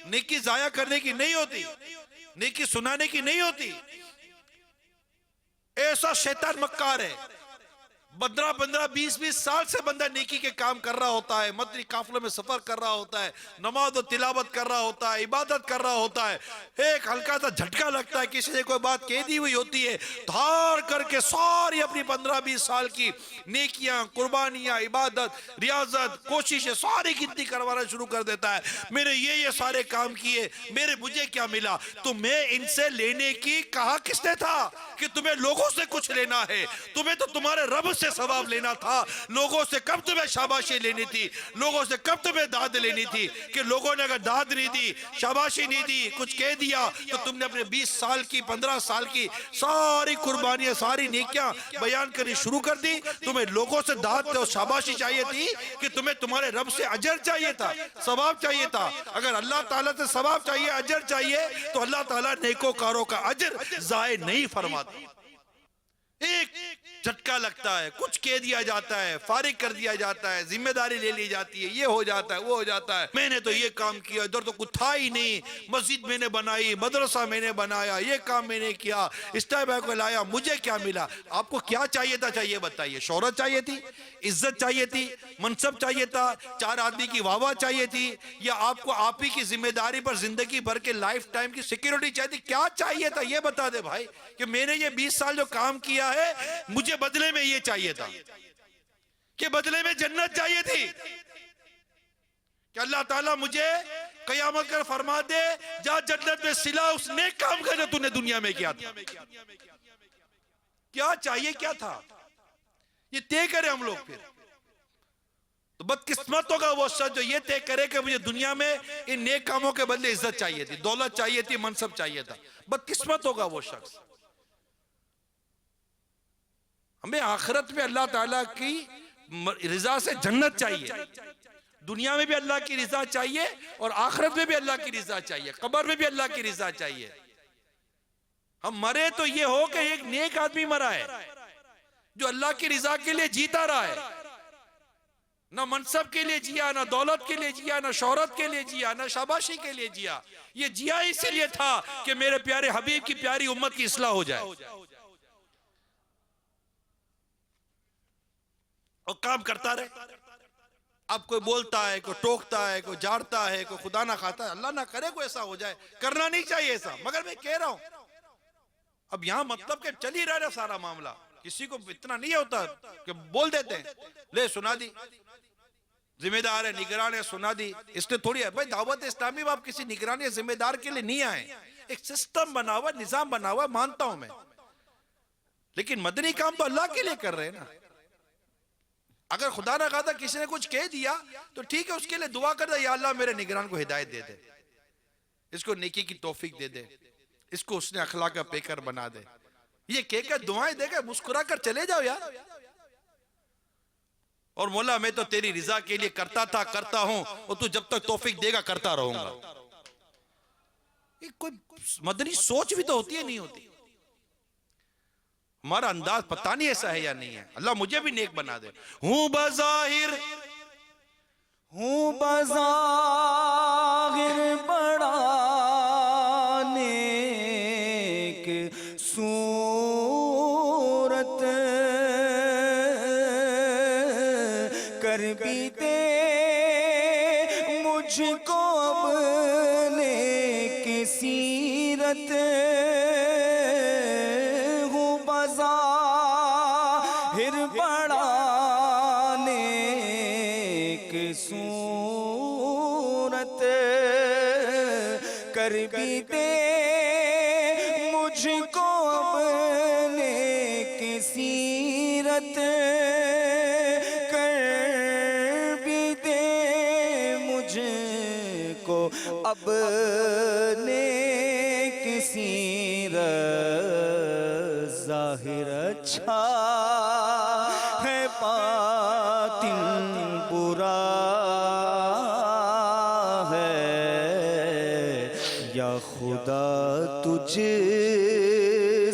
نیکی ضائع کرنے کی نہیں ہوتی، نیکی سنانے کی نہیں ہوتی۔ ایسا شیطان مکار ہے، 15 20 سال سے بندہ نیکی کے کام کر رہا ہوتا ہے، مدنی قافلوں میں سفر کر رہا ہوتا ہے، نماز و تلاوت کر رہا ہوتا ہے، عبادت کر رہا ہوتا ہے، ایک ہلکا سا جھٹکا لگتا ہے، کسی نے کوئی بات کہہ دی ہوئی ہوتی ہے، دھار کر کے ساری اپنی 15 20 سال کی نیکیاں، قربانیاں، عبادت، ریاضت، کوششیں ساری گنتی کروانا شروع کر دیتا ہے۔ میرے یہ سارے کام کیے، مجھے کیا ملا؟ تو میں ان سے لینے کی کہا کس نے تھا کہ تمہیں لوگوں سے کچھ لینا ہے، تمہیں تو تمہارے رب سے ثواب لینا تھا. لوگوں سے کب تمہیں شاباشی لینی تھی، لوگوں سے کب تمہیں داد لینی تھی کہ لوگوں نے اگر داد نہیں دی، شاباشی نہیں دی، کچھ کہہ دیا تو تم نے اپنے 20 سال کی 15 سال کی ساری قربانیاں ساری نیکیاں بیان کرنی شروع کر دی. تمہیں لوگوں سے داد اور شاباشی چاہیے تھی کہ تمہیں تمہارے رب سے اجر چاہیے تھا، ثواب چاہیے تھا. اگر اللہ تعالیٰ سے ثواب چاہیے، اجر چاہیے تو اللہ تعالیٰ نیکوکاروں کا اجر ضائع نہیں فرماتا. ایک جھٹکا لگتا ہے، کچھ کہہ دیا جاتا ہے، فارغ کر دیا جاتا ہے، ذمہ داری لے لی جاتی ہے، یہ ہو جاتا ہے وہ ہو جاتا ہے. میں نے تو یہ کام کیا، ادھر تو کچھ تھا ہی نہیں، مسجد میں نے بنائی، مدرسہ میں نے بنایا، یہ کام میں نے کیا، اسٹیپ کو لایا، مجھے کیا ملا؟ آپ کو کیا چاہیے تھا؟ چاہیے بتائیے. شہرت چاہیے تھی، عزت چاہیے تھی، منصب چاہیے تھا، 4 آدمی کی واہ واہ چاہیے تھی، یا آپ کو آپ ہی کی ذمہ داری پر زندگی بھر کے لائف ٹائم کی سیکیورٹی چاہیے تھی؟ کیا چاہیے تھا یہ بتا دے بھائی کہ میں نے یہ 20 سال جو کام کیا ہے مجھے بدلے میں یہ چاہیے تھا، کہ بدلے میں جنت چاہیے تھی، کہ اللہ تعالیٰ مجھے قیامت کر فرما دے جا جنت میں صلہ اس نیک کام کا جو تو نے دنیا میں کیا تھا. کیا چاہیے کیا تھا یہ طے کرے ہم لوگ. پھر تو بدقسمتوں کا وہ شخص جو یہ طے کرے کہ مجھے دنیا میں ان نیک کاموں کے بدلے عزت چاہیے تھی، دولت چاہیے تھی، منصب چاہیے تھا. بدقسمتوں کا وہ شخص. ہمیں آخرت میں اللہ تعالیٰ کی رضا سے جنت چاہیے، دنیا میں بھی اللہ کی رضا چاہیے اور آخرت میں بھی اللہ کی رضا چاہیے، قبر میں بھی اللہ کی رضا چاہیے. ہم مرے تو یہ ہو کہ ایک نیک آدمی مرا ہے جو اللہ کی رضا کے لیے جیتا رہا ہے. نہ منصب کے لیے جیا، نہ دولت کے لیے جیا، نہ شہرت کے لیے جیا، نہ شاباشی کے لیے جیا. یہ جیا اسی لیے تھا کہ میرے پیارے حبیب کی پیاری امت کی اصلاح ہو جائے. اور کام کرتا رہے. اب کوئی بولتا ہے، کوئی ٹوکتا ہے، کوئی جاڑتا ہے، کوئی خدا نہ خاتا ہے، اللہ نہ کرے کوئی ایسا ہو جائے، کرنا نہیں چاہیے ایسا. مگر میں کہہ رہا ہوں اب یہاں مطلب کہ چل ہی رہا ہے سارا معاملہ. کسی کو اتنا نہیں ہوتا کہ بول دیتے ہیں لے سنا دی، ذمہ دار ہے، نگران ہے، سنا دی. اس نے تھوڑی ہے بھائی دعوت اسلامی میں آپ کسی نگران یا ذمہ دار کے لیے نہیں آئے. ایک سسٹم بنا ہوا، نظام بنا ہوا، مانتا ہوں میں. لیکن مدنی کام تو اللہ کے لیے کر رہے ہیں نا. اگر خدا نہ خواستہ کسی نے کچھ کہہ دیا تو ٹھیک ہے، اس کے لیے دعا کر دے یا اللہ میرے نگران کو ہدایت دے دے، اس کو نیکی کی توفیق دے دے، اس کو اس نے اخلاق کا پیکر بنا دے. یہ کہہ کر دعائیں دے کر مسکرا کر چلے جاؤ یار. اور مولا میں تو تیری رضا کے لیے کرتا تھا، کرتا ہوں، اور تو جب تک توفیق دے گا کرتا رہوں گا. یہ کوئی مدنی سوچ بھی تو ہوتی ہے نہیں ہوتی. ہمارا انداز پتہ نہیں ایسا ہے یا نہیں ہے. اللہ مجھے بھی نیک بنا دے. ہوں بظاہر بڑا نیک صورت، کر بھی دے مجھ کو اپنے کی سیرت. ہوں بظاہر بڑا نیک صورت، کر بھی دے مجھ کو اپنے کی سیرت. کر بھی دے مجھ کو اپنے کی سیرت. ظاہر اچھا ہے باطن برا ہے، یا خدا تجھ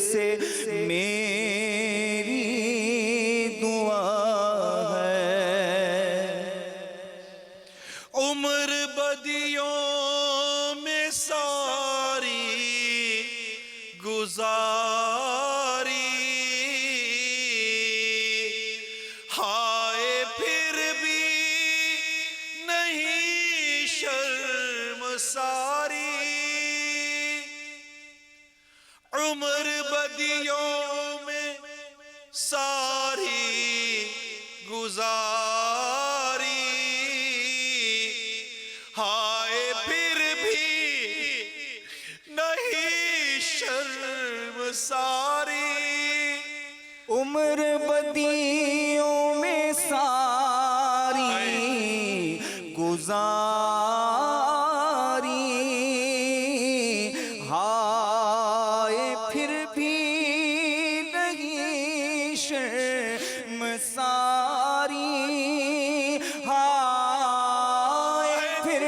سے میری دعا ہے. عمر بدیوں میں ساری گزاری، ہائے پھر بھی نہیں شرم ساری. عمر بدیوں میں ساری گزاری، ہائے پھر بھی نہیں شرم ساری. عمر بدیوں میں ساری گزاری، ہائے پھر بھی نہیں شرمساری، ہائے پھر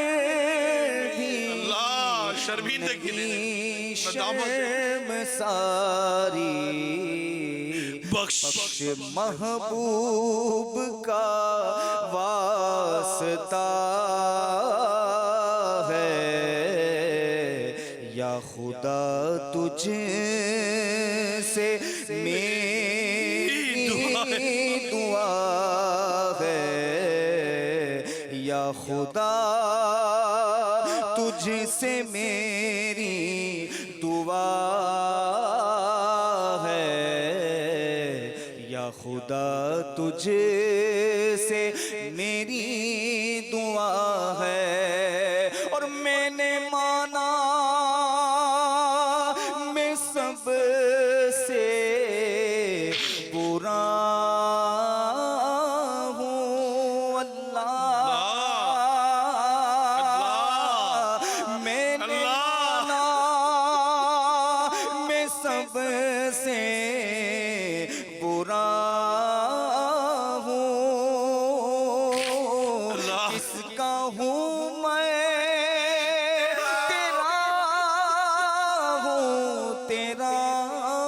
بھی اللہ شرمندگی نہیں ندامت شرمساری، بخش بخش محبوب کا واسطہ ہے، یا خدا تجھ سے میری دعا ہے، یا خدا تجھ سے میری دعا ہے، یا خدا تجھ سے میری دعا ہے، اور میں نے مانا میں سب سے برا ہوں، اللہ میں نے مانا میں سب سے برا ہوں، کس کا ہوں میں تیرا ہوں، تیرا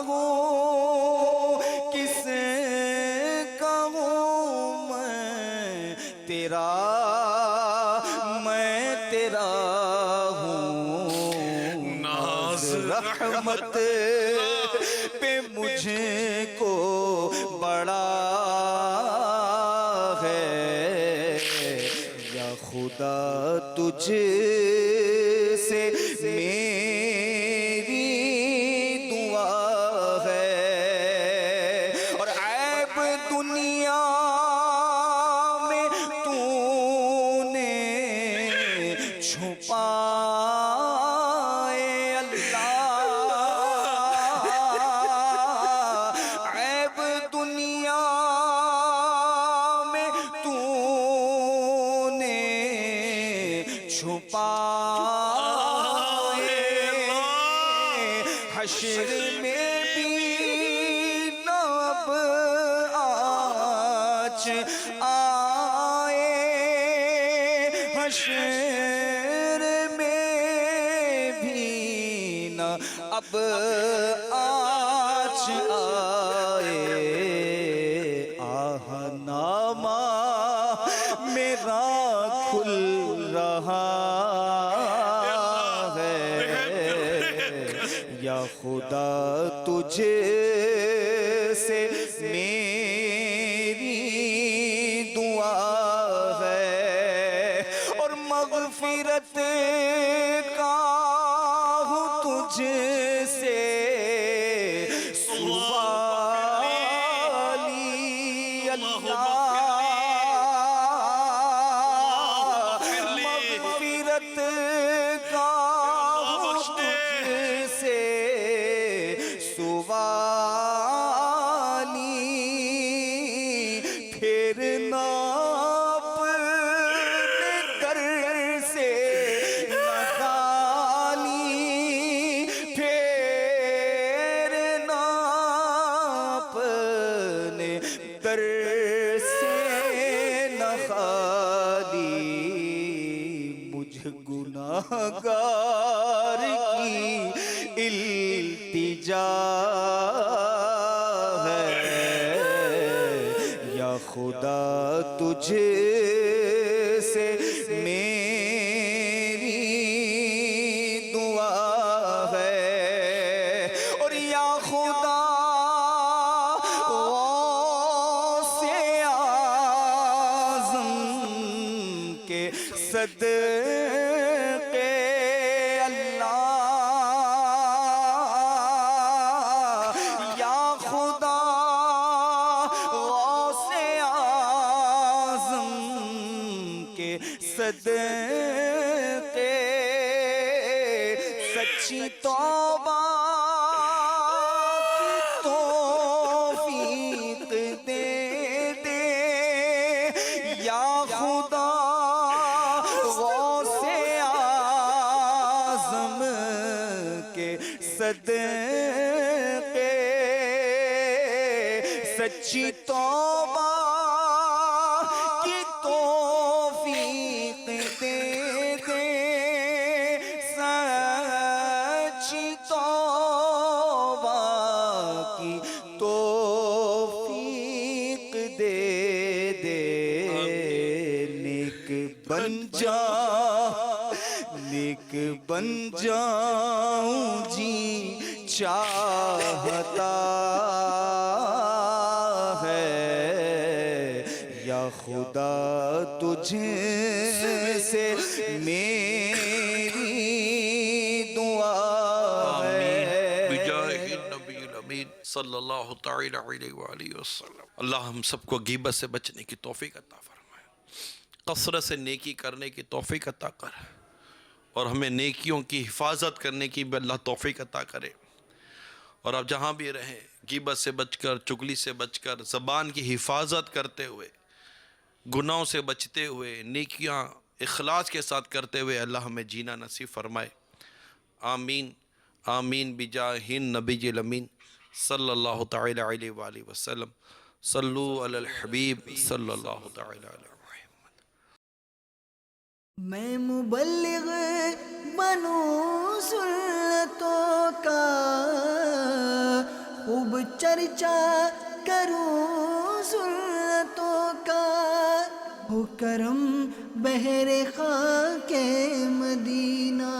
ہوں، کس کا ہوں میں تیرا ہوں، ناز رحمت پہ مجھ کو بڑا ہے، یا خدا تجھ سے میری دعا ہے، اور عیب دنیا میں تو نے چھپائے اللہ، عیب دنیا میں تو نے چھپائے، حشر میں بھی نہ اب آج آئے، حشر میں بھی نہ اب آج آئے، آہ نامہ میرا کھل رہا ہے، یا خدا تجھ سے میری دعا ہے، اور مغفرت کا ہوں تجھ سے سوالی، اللہ مغفرت کا ہوں تجھ سے سوالی، پھر نہ اپنے در سے نہ خالی، پھر نہ اپنے در سے نہ خالی، مجھ گناہگار کی التجا ہے، یا خدا تجھ سے میری دعا ہے، اور یا خدا غوث اعظم کے صدقے اللہ، یا خدا غوث اعظم کے صدقے، سچی توبہ کی توفیق صدقے سچی توبہ کی توفیق دے دے، سچی توبہ کی توفیق دے دے، نیک بن جا، نیک بن جاؤں جی چاہتا ہے، یا خدا تجھے سے میری دعا ہے۔ بجاہ النبی الامین صلی اللہ تعالی علیہ وآلہ وسلم۔ اللہ ہم سب کو غیبت سے بچنے کی توفیق عطا فرمائے، کثرت سے نیکی کرنے کی توفیق عطا کرے، اور ہمیں نیکیوں کی حفاظت کرنے کی بھی اللہ توفیق عطا کرے۔ اور آپ جہاں بھی رہیں غیبت سے بچ کر، چغلی سے بچ کر، زبان کی حفاظت کرتے ہوئے، گناہوں سے بچتے ہوئے، نیکیاں اخلاص کے ساتھ کرتے ہوئے اللہ ہمیں جینا نصیب فرمائے۔ آمین آمین بجاہ النبی الامین صلی اللہ تعالی علیہ وآلہ وسلم۔ صلو علی الحبیب صلی اللہ تعالی علیہ وسلم۔ میں مبلغ بنوں سنتوں کا، خوب چرچا کروں سنتوں کا، ہو کرم بہر خاک مدینہ،